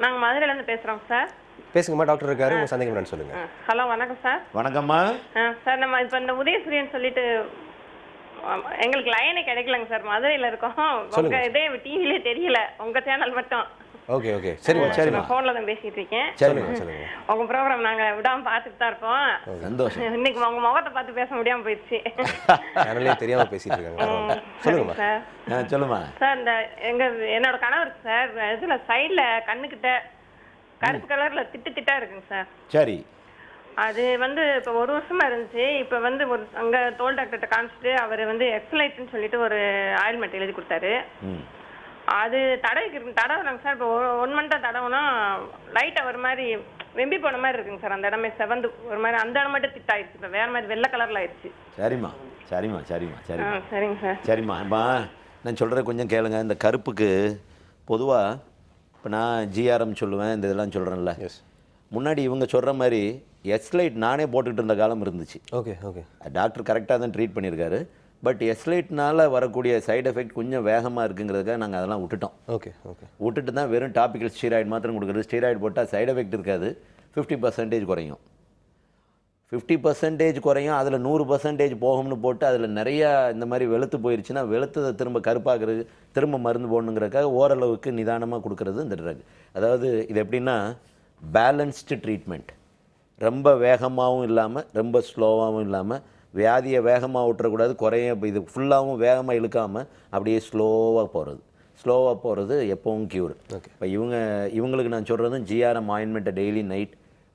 நாங்கள் மதுரையிலேருந்து பேசுகிறோம் சார். பேசுங்கம்மா, டாக்டர் இருக்காரு, உங்கள் சந்தேகம் என்னன்னு சொல்லுங்கள். ஹலோ வணக்கம் சார். வணக்கம்மா. சார் நம்ம இப்போ இந்த உதயசூரியன் சொல்லிட்டு எங்களுக்கு லைனே கிடைக்கலங்க சார், மதுரையில் இருக்கோம். உங்கள் இதே டிவிலே தெரியல, உங்கள் சேனல் மட்டும். ஓகே ஓகே, சரிம்மா சரிம்மா. நான் ஃபோனில் தான் பேசிகிட்டு இருக்கேன். சொல்லுங்க சொல்லுங்க. உங்கள் ப்ரோக்ராம் நாங்கள் விடாமல் பார்த்துட்டு தான் இருக்கோம். சந்தோஷம். இன்னைக்கு உங்கள் முகத்தை பார்த்து பேச முடியாமல் போயிடுச்சு. சேனலே தெரியாமல் பேசிட்டு இருக்காங்க. சொல்லுங்கம்மா. சார் சொல்லுமா. சார் இந்த என்னோட கணவருக்கு சார் இதில் சைடில் கண்ணுக்கிட்ட கருப்பு கலரில் திட்டா இருக்குங்க சார். சரி. அது வந்து இப்போ 1 வருஷமா இருந்துச்சு. இப்போ வந்து ஒரு அங்கே தோல் டாக்டர்கிட்ட காமிச்சிட்டு அவர் வந்து எக்ஸலைட்னு சொல்லிட்டு ஒரு ஆயில்மெண்ட் எழுதி கொடுத்தாரு. அது தடவுறாங்க சார். இப்போ 1 மந்த்தாக தடவுனா லைட்டாக ஒரு மாதிரி வெம்பி போன மாதிரி இருக்குங்க சார். அந்த இடமே செவந்து ஒரு மாதிரி, அந்த இடம் மட்டும் திட்டாயிருச்சு. இப்போ வேறு மாதிரி வெள்ளை கலரில் ஆயிடுச்சு. சரிம்மா சரிம்மா சரிம்மா சரிம்மா. சரிங்க சார். சரிம்மா. நான் சொல்கிறத கொஞ்சம் கேளுங்க. இந்த கருப்புக்கு பொதுவாக இப்போ நான் ஜிஆர்எம் சொல்லுவேன், இந்த இதெல்லாம் சொல்கிறேன்ல. முன்னாடி இவங்க சொல்கிற மாதிரி எஸ்லைட் நானே போட்டுக்கிட்டு இருந்த காலம் இருந்துச்சு. Okay okay. டாக்டர் கரெக்டாக தான் ட்ரீட் பண்ணியிருக்காரு. பட் எஸ்லைட்னால் வரக்கூடிய சைடு எஃபெக்ட் கொஞ்சம் வேகமாக இருக்குங்கிறதுக்காக நாங்கள் அதெல்லாம் விட்டுட்டோம். Okay okay. விட்டுட்டு தான் வெறும் டாபிக்கல் ஸ்டீராய்டு மாத்திரம் கொடுக்குறது. ஸ்டீராய்டு போட்டால் சைடு எஃபெக்ட் இருக்காது, 50% குறையும். 50% குறையும். அதில் 100% போகும்னு போட்டு அதில் நிறையா இந்த மாதிரி வெளுத்து போயிடுச்சுன்னா வெளுத்ததை திரும்ப கருப்பாக்குறது, திரும்ப மருந்து போடணுங்கிறதுக்காக ஓரளவுக்கு நிதானமாக கொடுக்குறது இந்த ட்ரக். அதாவது இது எப்படின்னா பேலன்ஸ்டு ட்ரீட்மெண்ட். ரொம்ப வேகமாகவும் இல்லாமல் ரொம்ப ஸ்லோவாகவும் இல்லாமல், வியாதியை வேகமாக விட்டுறக்கூடாது, குறைய இது ஃபுல்லாகவும் வேகமாக இழுக்காமல் அப்படியே ஸ்லோவாக போகிறது எப்போவும் க்யூர். இப்போ இவங்களுக்கு நான் சொல்கிறதும் ஜிஆர்எம் ஆயின்மெண்ட்டை daily night,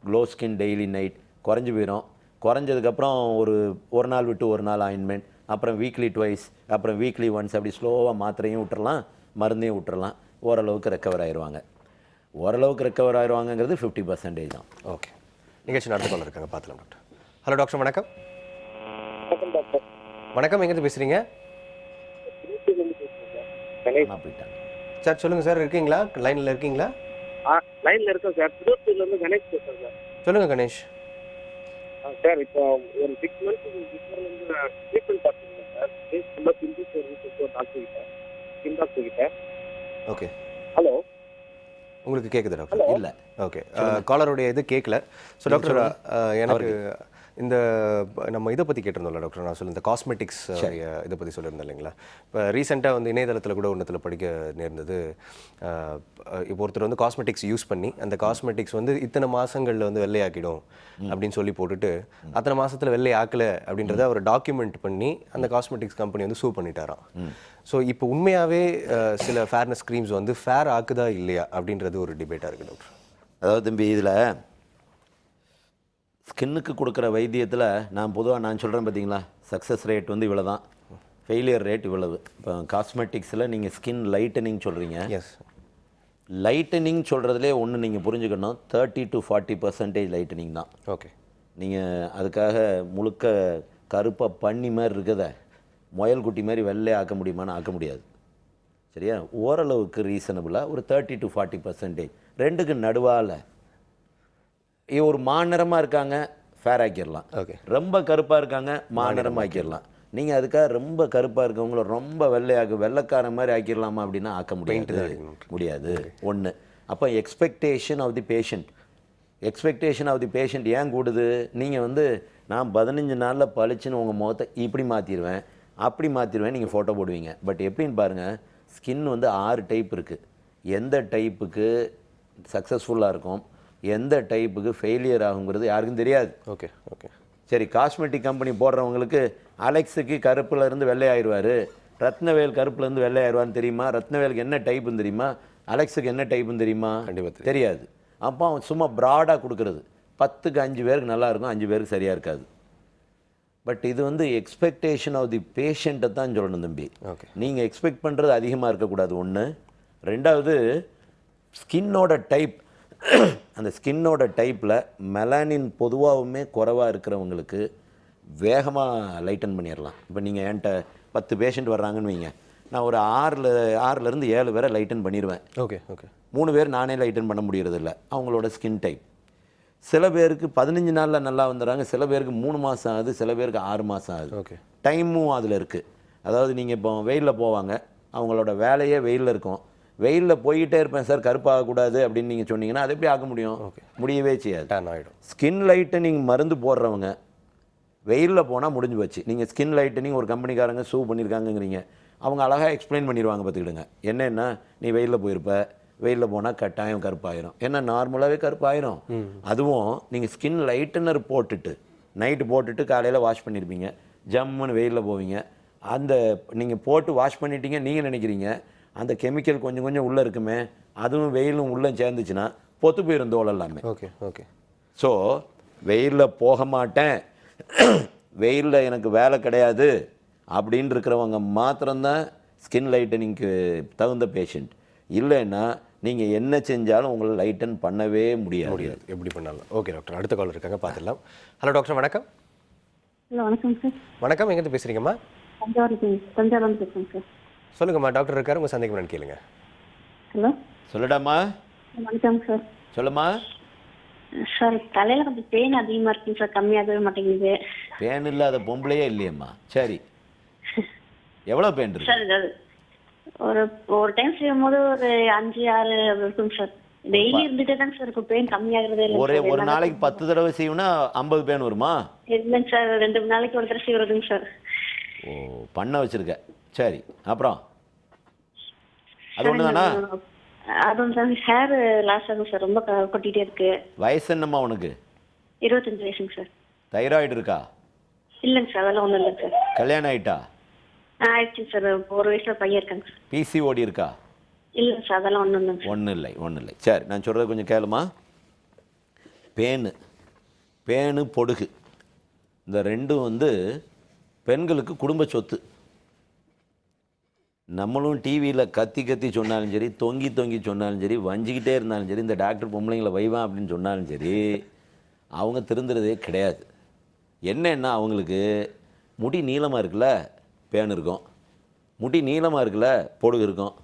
glow skin daily night குறைஞ்சி போயிடும். குறைஞ்சதுக்கப்புறம் ஒரு நாள் விட்டு ஒரு நாள் ஆயின்மெண்ட், அப்புறம் வீக்லி ட்வைஸ், அப்புறம் வீக்லி ஒன்ஸ், அப்படி ஸ்லோவாக மாத்திரையும் விட்டுறலாம், மருந்தையும் விட்டுறலாம். ஓரளவுக்கு ரெக்கவர் ஆயிடுவாங்க. ஓரளவுக்கு ரெக்கவர் ஆயிடுவாங்கங்கிறது 50% தான். ஓகே. நிகழ்ச்சி நடத்த கொள்ள இருக்காங்க, பார்த்துலாம் டாக்டர். ஹலோ டாக்டர், வணக்கம். வணக்கம், எங்கேருந்து பேசுகிறீங்க? சார் சொல்லுங்கள் சார், இருக்கீங்களா? லைனில் இருக்கீங்களா? லைனில் இருக்கேன் சார். திருப்பூர்லேருந்து கணேஷ் பேசுகிறேன் சார். சொல்லுங்கள் கணேஷ். சார் இப்போ ஒரு 6 மந்த்ஸ் பிஃபோர்லேருந்து ட்ரீட்மெண்ட் பார்த்துருக்கேன் சார். ஃபேஸ் ஃபுல்லாக பிம்பிள்ஸ் வருது டாக்டர் கிட்ட. ஓகே. ஹலோ, உங்களுக்கு கேட்குது டாக்டர்? இல்லை. ஓகே. காலருடைய இது கேட்கல. ஸோ டாக்டர், எனக்கு இந்த நம்ம இதை பற்றி கேட்டிருந்தோம்ல டாக்டர், நான் இந்த காஸ்மெட்டிக்ஸ் இதை பற்றி சொல்லியிருந்தேன் இல்லைங்களா? இப்போ ரீசெண்டாக வந்து இணையதளத்தில் கூட ஒன்றத்தில் படிக்க நேர்ந்தது. இப்போ ஒருத்தர் வந்து காஸ்மெட்டிக்ஸ் யூஸ் பண்ணி அந்த காஸ்மெட்டிக்ஸ் வந்து இத்தனை மாதங்களில் வந்து வெள்ளையாக்கிடும் அப்படின்னு சொல்லி போட்டுட்டு அத்தனை மாதத்தில் வெள்ளை ஆக்கலை அப்படின்றத அவர் டாக்குமெண்ட் பண்ணி அந்த காஸ்மெட்டிக்ஸ் கம்பெனி வந்து சூ பண்ணிட்டாராம். ஸோ இப்போ உண்மையாகவே சில ஃபேர்னஸ் க்ரீம்ஸ் வந்து ஃபேர் ஆக்குதா இல்லையா அப்படின்றது ஒரு டிபேட்டாக இருக்குது டாக்டர். அதாவது தம்பி, இதில் ஸ்கின்னுக்கு கொடுக்குற வைத்தியத்தில் நான் சொல்கிறேன் பார்த்தீங்களா, சக்ஸஸ் ரேட் வந்து இவ்வளோ தான், ஃபெயிலியர் ரேட் இவ்வளவு. இப்போ காஸ்மெட்டிக்ஸில் நீங்கள் ஸ்கின் லைட்டனிங் சொல்கிறீங்க. எஸ். லைட்டனிங் சொல்கிறதுலே ஒன்று நீங்கள் புரிஞ்சுக்கணும், 30 to 40% லைட்டனிங் தான். ஓகே. நீங்கள் அதுக்காக முழுக்க கருப்பாக பண்ணி மாதிரி இருக்குத முயல் குட்டி மாதிரி வெள்ளையே ஆக்க முடியுமான்னு ஆக்க முடியாது. சரியா? ஓரளவுக்கு ரீசனபுளாக ஒரு 30 to 40%. ரெண்டுக்கு நடுவால் ஒரு மாநிறமாக இருக்காங்க, ஃபேர் ஆக்கிடலாம். ஓகே. ரொம்ப கருப்பாக இருக்காங்க, மாநிறம் ஆக்கிடலாம். நீங்கள் அதுக்காக ரொம்ப கருப்பாக இருக்கவங்கள ரொம்ப வெள்ளைக்கார மாதிரி ஆக்கிடலாமா அப்படின்னா ஆக்க முடியாது. ஒன்று. அப்போ எக்ஸ்பெக்டேஷன் ஆஃப் தி பேஷண்ட் ஏன் கூடுது? நீங்கள் வந்து நான் 15 நாளில் பளிச்சுன்னு உங்கள் முகத்தை இப்படி மாற்றிடுவேன், அப்படி மாற்றிடுவேன், நீங்கள் ஃபோட்டோ போடுவீங்க. பட் எப்படின்னு பாருங்கள், ஸ்கின் வந்து 6 டைப் இருக்குது. எந்த டைப்புக்கு சக்ஸஸ்ஃபுல்லாக இருக்கும், எந்த டைப்புக்கு ஃபெயிலியர் ஆகுங்கிறது யாருக்கும் தெரியாது. ஓகே. ஓகே. சரி, காஸ்மெட்டிக் கம்பெனி போடுறவங்களுக்கு அலெக்ஸுக்கு கருப்புல இருந்து வெள்ளை ஆயிடுவார், ரத்னவேல் கருப்புலேருந்து வெள்ளை ஆயிடுவான்னு தெரியுமா? ரத்னவேலுக்கு என்ன டைப்புன்னு தெரியுமா? அலெக்ஸுக்கு என்ன டைப்புன்னு தெரியுமா? கண்டிப்பாக தெரியாது. அப்போ அவன் சும்மா ப்ராடாக கொடுக்குறது. 10க்கு 5 பேருக்கு நல்லா இருக்கும், 5 பேருக்கு சரியாக இருக்காது. பட் இது வந்து எக்ஸ்பெக்டேஷன் ஆஃப் தி பேஷண்ட்டை தான் சொல்லணும் தம்பி. ஓகே. நீங்கள் எக்ஸ்பெக்ட் பண்ணுறது அதிகமாக இருக்கக்கூடாது. ஒன்று. ரெண்டாவது, ஸ்கின்னோட டைப், அந்த ஸ்கின்னோட டைப்பில் மெலானின் பொதுவாகவுமே குறைவாக இருக்கிறவங்களுக்கு வேகமாக லைட்டன் பண்ணிடலாம். இப்போ நீங்கள் என்கிட்ட 10 பேஷண்ட் வர்றாங்கன்னு வைங்க, நான் ஒரு 6லேருந்து 7 பேரை லைட்டன் பண்ணிடுவேன். ஓகே. ஓகே. 3 பேர் நானே லைட்டன் பண்ண முடியறதில்ல, அவங்களோட ஸ்கின் டைப். சில பேருக்கு 15 நாளில் நல்லா வந்துடுறாங்க, சில பேருக்கு 3 மாதம் ஆகுது, சில பேருக்கு 6 மாதம் ஆகுது. ஓகே. டைமும் அதில் இருக்குது. அதாவது நீங்கள் இப்போ வெயிலில் போவாங்க, அவங்களோட வேலையே வெயிலில் இருக்கும். வெயிலில் போயிட்டே இருப்பேன் சார், கருப்பாகக்கூடாது அப்படின்னு நீங்கள் சொன்னீங்கன்னா அது எப்படி ஆக்க முடியும்? முடியவே செய்யாது. டேன் ஆகிடும். ஸ்கின் லைட்டனிங் மருந்து போடுறவங்க வெயிலில் போனால் முடிஞ்சு போச்சு. நீங்கள் ஸ்கின் லைட்டனிங் ஒரு கம்பெனிக்காரங்க சூ பண்ணியிருக்காங்கங்கிறீங்க, அவங்க அழகாக எக்ஸ்பிளைன் பண்ணிடுவாங்க. பார்த்துக்கிடுங்க, என்னென்னா நீ வெயிலில் போயிருப்ப, வெயிலில் போனால் கட்டாயம் கருப்பாயிரும். ஏன்னா நார்மலாகவே கருப்பாயிரும். அதுவும் நீங்கள் ஸ்கின் லைட்டனர் போட்டுட்டு நைட்டு போட்டுட்டு காலையில் வாஷ் பண்ணியிருப்பீங்க, ஜம்முன்னு வெயிலில் போவீங்க, அந்த நீங்கள் போட்டு வாஷ் பண்ணிட்டீங்க நீங்கள் நினைக்கிறீங்க, அந்த கெமிக்கல் கொஞ்சம் கொஞ்சம் உள்ளே இருக்குமே, அதுவும் வெயிலும் உள்ளே சேர்ந்துச்சுன்னா பொத்து போயிடும் தோல் எல்லாமே. ஓகே. ஓகே. ஸோ வெயிலில் போக மாட்டேன், வெயிலில் எனக்கு வேலை கிடையாது அப்படின்னு இருக்கிறவங்க மாத்திரம்தான் ஸ்கின் லைட்டனிங்க்கு தகுந்த பேஷண்ட். இல்லைன்னா நீங்கள் என்ன செஞ்சாலும் உங்களை லைட்டன் பண்ணவே முடியாது. எப்படி பண்ணாலும். ஓகே டாக்டர், அடுத்த கால் இருக்காங்க, பார்த்துடலாம். ஹலோ டாக்டர், வணக்கம். ஹலோ, வணக்கம் சார். வணக்கம், எங்கேருந்து பேசுகிறீங்கம்மா? தஞ்சாவூர்லேருந்து பேசுகிறேன் சார். சொல்லுங்கம்மா, டாக்டர் இருக்காரு, உங்கள் சந்தேகம் என்னன்னு கேளுங்க. ஹலோ, சொல்லுடாமா. வணக்கம் சார். சொல்லுமா. சார், தலையில் கொஞ்சம் பெயின் அதிகமாக இருக்குங்க சார், கம்மியாகவே மாட்டேங்குது. பெயின் இல்லாத பொம்பளையே இல்லையம்மா. சரி, எவ்வளோ பெயின் இருக்கு சார்? ஒரு டைம் செய்யும்போது ஒரு 5-6 இருக்குங்க சார். டெய்லி இருந்துட்டே தாங்க சார் இருக்கும், பெயின் கம்மியாகிறதே இல்லை. ஒரு நாளைக்கு 10 தடவை செய்யணும்னா 50 பெயின் வருமா? இல்லைங்க சார், 2 நாளைக்கு ஒரு தடவை செய்யறதுங்க சார். ஓ, பண்ண வச்சிருக்க. சரி, அப்புறம் அது ஒன்று தானா? அதுவும் சார், ஹேர் லாஸ் ஆகும் சார், ரொம்ப கொட்டிகிட்டே இருக்கு. வயசு என்னம்மா உனக்கு? 25 வயசுங்க சார். தைராய்டு இருக்கா? இல்லைங்க சார், அதெல்லாம் ஒன்றும் இல்லைங்க சார். கல்யாணம் ஆயிட்டா? ஆயிடுச்சு சார், 1 வயசுல பையன் இருக்காங்க சார். பிசிஓடி இருக்கா? இல்லைங்க சார், அதெல்லாம் ஒன்றும் இல்லைங்க சார். ஒன்றும் இல்லை. சரி, நான் சொல்கிறது கொஞ்சம் கேளுமா. பேனு பொடுகு இந்த ரெண்டும் வந்து பெண்களுக்கு குடும்ப சொத்து. நம்மளும் டிவியில் கத்தி சொன்னாலும் சரி, தொங்கி சொன்னாலும் சரி, வஞ்சிக்கிட்டே இருந்தாலும் சரி, இந்த டாக்டர் பொம்பளைங்களை வைவான் அப்படின்னு சொன்னாலும் சரி, அவங்க திருந்துறதே கிடையாது. என்னன்னா, அவங்களுக்கு முடி நீளமாக இருக்குல்ல, பேன் இருக்கும். முடி நீளமாக இருக்குல்ல, பொடுகு இருக்கும்.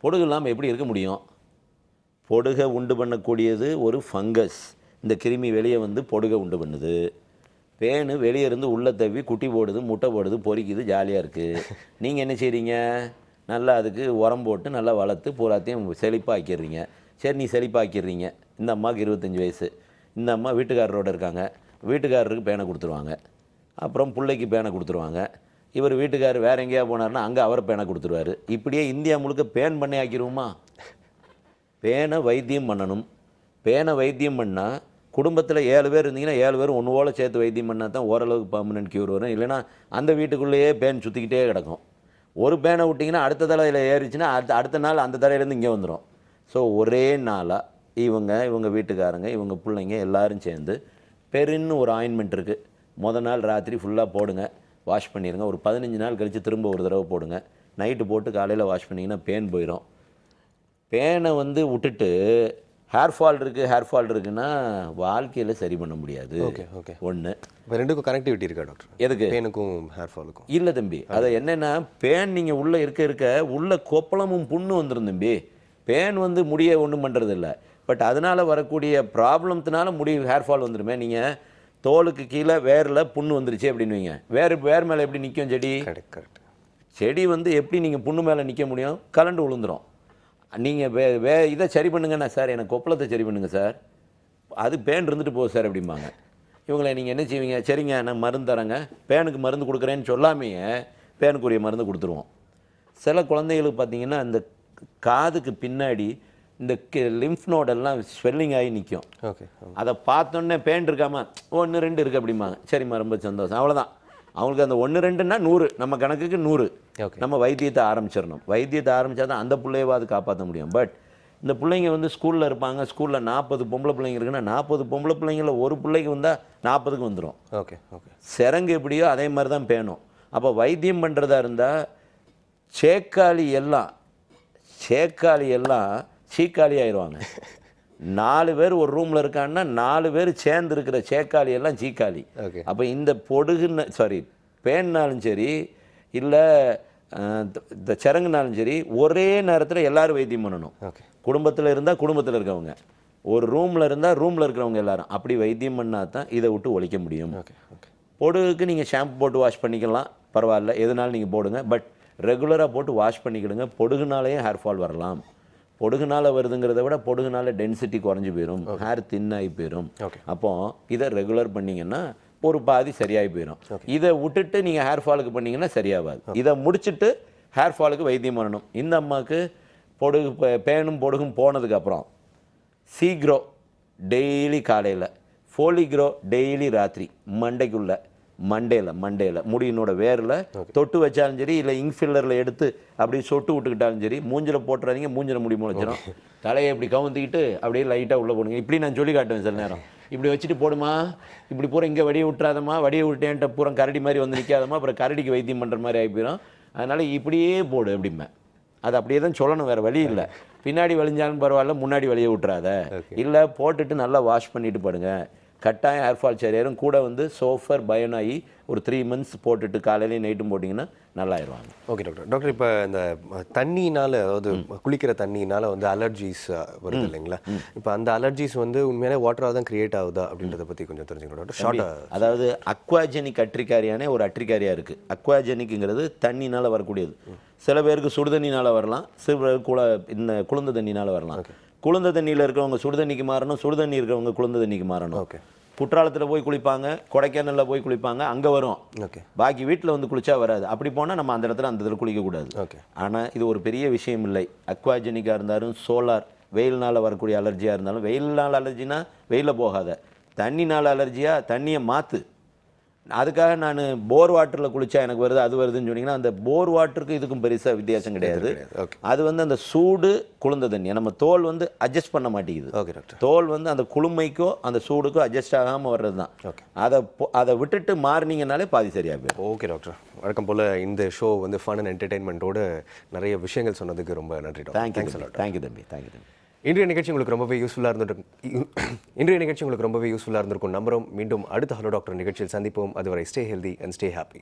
பொடுகு இல்லாமல் எப்படி இருக்க முடியும்? பொடுகை உண்டு பண்ணக்கூடியது ஒரு ஃபங்கஸ். இந்த கிருமி வெளியே வந்து பொடுகை உண்டு பண்ணுது. பேனு வெளியே இருந்து உள்ளே தவி குட்டி போடுது, முட்டை போடுது, பொறிக்குது, ஜாலியாக இருக்குது. நீங்கள் என்ன செய்கிறீங்க? நல்லா அதுக்கு உரம் போட்டு நல்லா வளர்த்து பூராத்தையும் செழிப்பாக்கிடுறீங்க. சரி, நீ செழிப்பாக்கிடுறீங்க. இந்த அம்மாவுக்கு 25 வயசு. இந்த அம்மா வீட்டுக்காரரோடு இருக்காங்க. வீட்டுக்காரருக்கு பேனை கொடுத்துருவாங்க, அப்புறம் பிள்ளைக்கு பேனை கொடுத்துருவாங்க. இவர் வீட்டுக்காரர் வேறு எங்கேயா போனார்னா அங்கே அவரை பேனை கொடுத்துருவார். இப்படியே இந்தியா முழுக்க பேன் பண்ணி ஆக்கிடுவோமா? பேனை வைத்தியம் பண்ணணும். பேனை வைத்தியம் பண்ணால் குடும்பத்தில் 7 பேர் இருந்தீங்கன்னா 7 பேர் ஒன்று போல் சேர்த்து வைத்தியம் பண்ணால் தான் ஓரளவுக்கு பர்மனெண்ட் க்யூர் வரும். இல்லைனா அந்த வீட்டுக்குள்ளேயே பேன் சுற்றிக்கிட்டே கிடக்கும். ஒரு பேனை விட்டிங்கன்னா அடுத்த தலையில் ஏறிச்சுன்னா அடுத்த நாள் அந்த தலையிலேருந்து இங்கே வந்துடும். ஸோ ஒரே நாளாக இவங்க வீட்டுக்காரங்க, இவங்க பிள்ளைங்க எல்லோரும் சேர்ந்து பெருன்னு ஒரு ஆயின்மெண்ட் இருக்குது. முத நாள் ராத்திரி ஃபுல்லாக போடுங்க, வாஷ் பண்ணிடுங்க. ஒரு 15 நாள் கழித்து திரும்ப ஒரு தடவை போடுங்க. நைட்டு போட்டு காலையில் வாஷ் பண்ணிங்கன்னா பேன் போயிடும். பேனை வந்து விட்டுட்டு ஹேர் ஃபால் இருக்குன்னா வாழ்க்கையில் சரி பண்ண முடியாது. Okay okay. ஒன்று. இப்போ ரெண்டுக்கும் கனெக்டிவிட்டி இருக்கா டாக்டர்? எதுக்கு? பேனுக்கும் ஹேர் ஃபாலுக்கும்? இல்லை தம்பி, அதை என்னென்னா பேன் நீங்கள் உள்ளே இருக்க உள்ள கொப்பளமும் புண்ணு வந்துடும் தம்பி. பேன் வந்து முடியை ஒன்றும் பண்ணுறது இல்லை. பட் அதனால் வரக்கூடிய ப்ராப்ளம்னால முடி ஹேர் ஃபால் வந்துடுமே. நீங்கள் தோலுக்கு கீழே வேரில் புண்ணு வந்துருச்சு அப்படின்னுவீங்க, வேர் மேலே எப்படி நிற்கும் செடி? Correct correct. செடி வந்து எப்படி நீங்கள் புண்ணு மேலே நிற்க முடியும்? கலண்டு விழுந்துடும். நீங்கள் இதை சரி பண்ணுங்கண்ணா சார், எனக்கு கொப்பளத்தை சரி பண்ணுங்கள் சார், அது பேன் இருந்துட்டு போகுது சார் அப்படிம்பாங்க. இவங்களை நீங்கள் என்ன செய்வீங்க? சரிங்க நான் மருந்து தரேங்க, பேனுக்கு மருந்து கொடுக்குறேன்னு சொல்லாமையே பேனுக்குரிய மருந்து கொடுத்துருவோம். சில குழந்தைகளுக்கு பார்த்தீங்கன்னா அந்த காதுக்கு பின்னாடி இந்த லிம்ஃப் நோடெல்லாம் ஸ்வெல்லிங் ஆகி நிற்கும். ஓகே. அதை பார்த்தோன்னே பேன் இருக்காமா, 1 2 இருக்குது அப்படிம்பாங்க. சரிம்மா ரொம்ப சந்தோஷம், அவ்வளோதான். அவங்களுக்கு அந்த 1 2ன்னா 100, நம்ம கணக்குக்கு 100. நம்ம வைத்தியத்தை ஆரம்பிச்சிடணும். வைத்தியத்தை ஆரம்பித்தா தான் அந்த பிள்ளையவாது காப்பாற்ற முடியும். பட் இந்த பிள்ளைங்க வந்து ஸ்கூலில் இருப்பாங்க, ஸ்கூலில் 40 பொம்பளை பிள்ளைங்க இருக்குன்னா 40 பொம்பளை பிள்ளைங்கள ஒரு பிள்ளைக்கு வந்தால் 40க்கு வந்துடும். Okay okay. சிரங்கு எப்படியோ அதே மாதிரி தான் பேணும். அப்போ வைத்தியம் பண்ணுறதா இருந்தால் சேக்காளி எல்லாம் சீக்காளி ஆயிடுவாங்க. 4 பேர் ஒரு ரூமில் இருக்காங்கன்னா 4 பேர் சேர்ந்து இருக்கிற சேக்காளி எல்லாம் சீக்காளி. அப்போ இந்த பேன்னாலும் சரி இல்லை இந்த சிரங்குனாலும் சரி ஒரே நேரத்தில் எல்லோரும் வைத்தியம் பண்ணணும். குடும்பத்தில் இருந்தால் குடும்பத்தில் இருக்கவங்க, ஒரு ரூமில் இருந்தால் ரூமில் இருக்கிறவங்க எல்லாரும் அப்படி வைத்தியம் பண்ணால் தான் இதை விட்டு ஒழிக்க முடியும். பொடுகுக்கு நீங்கள் ஷாம்பு போட்டு வாஷ் பண்ணிக்கலாம், பரவாயில்ல, எதுனாலும் நீங்கள் போடுங்க. பட் ரெகுலராக போட்டு வாஷ் பண்ணிக்கிடுங்க. பொடுகுனாலேயே ஹேர் ஃபால் வரலாம். பொடுகுனால் வருதுங்கிறத விட பொடுகுனால டென்சிட்டி குறைஞ்சி போயிடும், ஹேர் தின்னாகி போயிடும். அப்போ இதை ரெகுலர் பண்ணிங்கன்னா ஒரு பாதி சரியாகி போயிடும். இதை விட்டுட்டு நீங்கள் ஹேர் ஃபாலுக்கு பண்ணிங்கன்னா சரியாகாது. இதை முடிச்சுட்டு ஹேர் ஃபாலுக்கு வைத்தியம் பண்ணணும். இந்த அம்மாவுக்கு பேனும் பொடுகும் போனதுக்கப்புறம் சீக்ரோ டெய்லி காலையில், ஃபோலிக்ரோ டெய்லி ராத்திரி, மண்டேல முடியினோட வேரில் தொட்டு வச்சாலும் சரி, இல்லை இங்க்ஃபில்லரில் எடுத்து அப்படி சொட்டு விட்டுக்கிட்டாலும் சரி. மூஞ்சில் போட்டுறாதீங்க, மூஞ்சில் முடி முளைச்சிடும். தலையை இப்படி கவுந்திக்கிட்டு அப்படியே லைட்டாக உள்ளே போடுங்க. இப்படி நான் சொல்லி காட்டுவேன் சில நேரம். இப்படி வச்சுட்டு போடுமா, இப்படி பூரா இங்கே வடியை விட்டுறாதம்மா, வடியை விட்டேன்ட்ட பூரா கரடி மாதிரி வந்து நிற்காதம்மா, அப்புறம் கரடிக்கு வைத்தியம் பண்ணுற மாதிரி ஆகி போயிடும். அதனால் இப்படியே போடு அப்படிம்பேன். அது அப்படியே தான் சொல்லணும், வேறு வழி இல்லை. பின்னாடி வலிஞ்சாலும் பரவாயில்ல, முன்னாடி வலியை விட்டுறாத. இல்லை போட்டுட்டு நல்லா வாஷ் பண்ணிட்டு படுங்க, கட்டாயம் ஹேர் ஃபால் சரியாயிரும். கூட வந்து சோஃபர் பயோனாயி ஒரு 3 months போட்டுட்டு காலையிலையும் நைட்டும் போட்டிங்கன்னா நல்லாயிருவாங்க. ஓகே டாக்டர், இப்போ இந்த தண்ணினால், அதாவது குளிக்கிற தண்ணினால் வந்து அலர்ஜிஸ் வருது இல்லைங்களா? இப்போ அந்த அலர்ஜிஸ் வந்து உண்மையான வாட்டராக தான் கிரியேட் ஆகுதா அப்படின்றத பற்றி கொஞ்சம் தெரிஞ்சுக்கணும் டாக்டர். ஷார்ட்டாக, அதாவது அக்வாஜெனிக் அட்ரிகாரியானே ஒரு அட்ரிகாரியா இருக்குது. அக்வாஜெனிக்குங்கிறது தண்ணினால் வரக்கூடியது. சில பேருக்கு சுடுதண்ணினால் வரலாம், சில பேருக்கு இந்த குளிர்ந்த தண்ணினால் வரலாம். குளிர்ந்த தண்ணியில் இருக்கிறவங்க சுடுதண்ணிக்கு மாறணும், சுடுதண்ணி இருக்கிறவங்க குளிர்ந்த தண்ணிக்கு மாறணும். குற்றாலத்தில் போய் குளிப்பாங்க, கொடைக்கானலில் போய் குளிப்பாங்க, அங்கே வரும். பாக்கி வீட்டில் வந்து குளிச்சா வராது. அப்படி போனால் நம்ம அந்த இடத்துல குளிக்கக்கூடாது. ஆனால் இது ஒரு பெரிய விஷயம் இல்லை. அக்வாஜெனிக்காக இருந்தாலும் சோலார் வெயில்னால் வரக்கூடிய அலர்ஜியாக இருந்தாலும், வெயில்னால் அலர்ஜினா வெயிலில் போகாத, தண்ணினால் அலர்ஜியாக தண்ணியை மாற்று. அதுக்காக நான் போர் வாட்டரில் குளித்தா எனக்கு வருது அது வருதுன்னு சொன்னீங்கன்னா அந்த போர் வாட்டருக்கு இதுக்கும் பெருசாக வித்தியாசம் கிடையாது. அது வந்து அந்த சூடு குளிர்ந்த தண்ணி நம்ம தோல் வந்து அட்ஜஸ்ட் பண்ண மாட்டேங்குது. தோல் வந்து அந்த குளுமைக்கோ அந்த சூடுக்கோ அட்ஜஸ்ட் ஆகாமல் வர்றது தான். அதை விட்டுட்டு மாறினீங்கனாலே பாதி சரியாக போயிடும். ஓகே டாக்டர், வழக்கம் போல் இந்த ஷோ வந்து ஃபன் அண்ட் என்டர்டெயின்மெண்ட்டோட நிறைய விஷயங்கள் சொன்னதுக்கு ரொம்ப நன்றி டாக்டர். தேங்க்யூ தம்பி. இன்றைய நிகழ்ச்சி உங்களுக்கு ரொம்பவே யூஸ்ஃபுல்லாக இருந்திருக்கும் நம்புறோம். மீண்டும் அடுத்த ஹலோ டாக்டர் நிகழ்ச்சியில் சந்திப்போம். அதுவரை stay healthy and stay happy.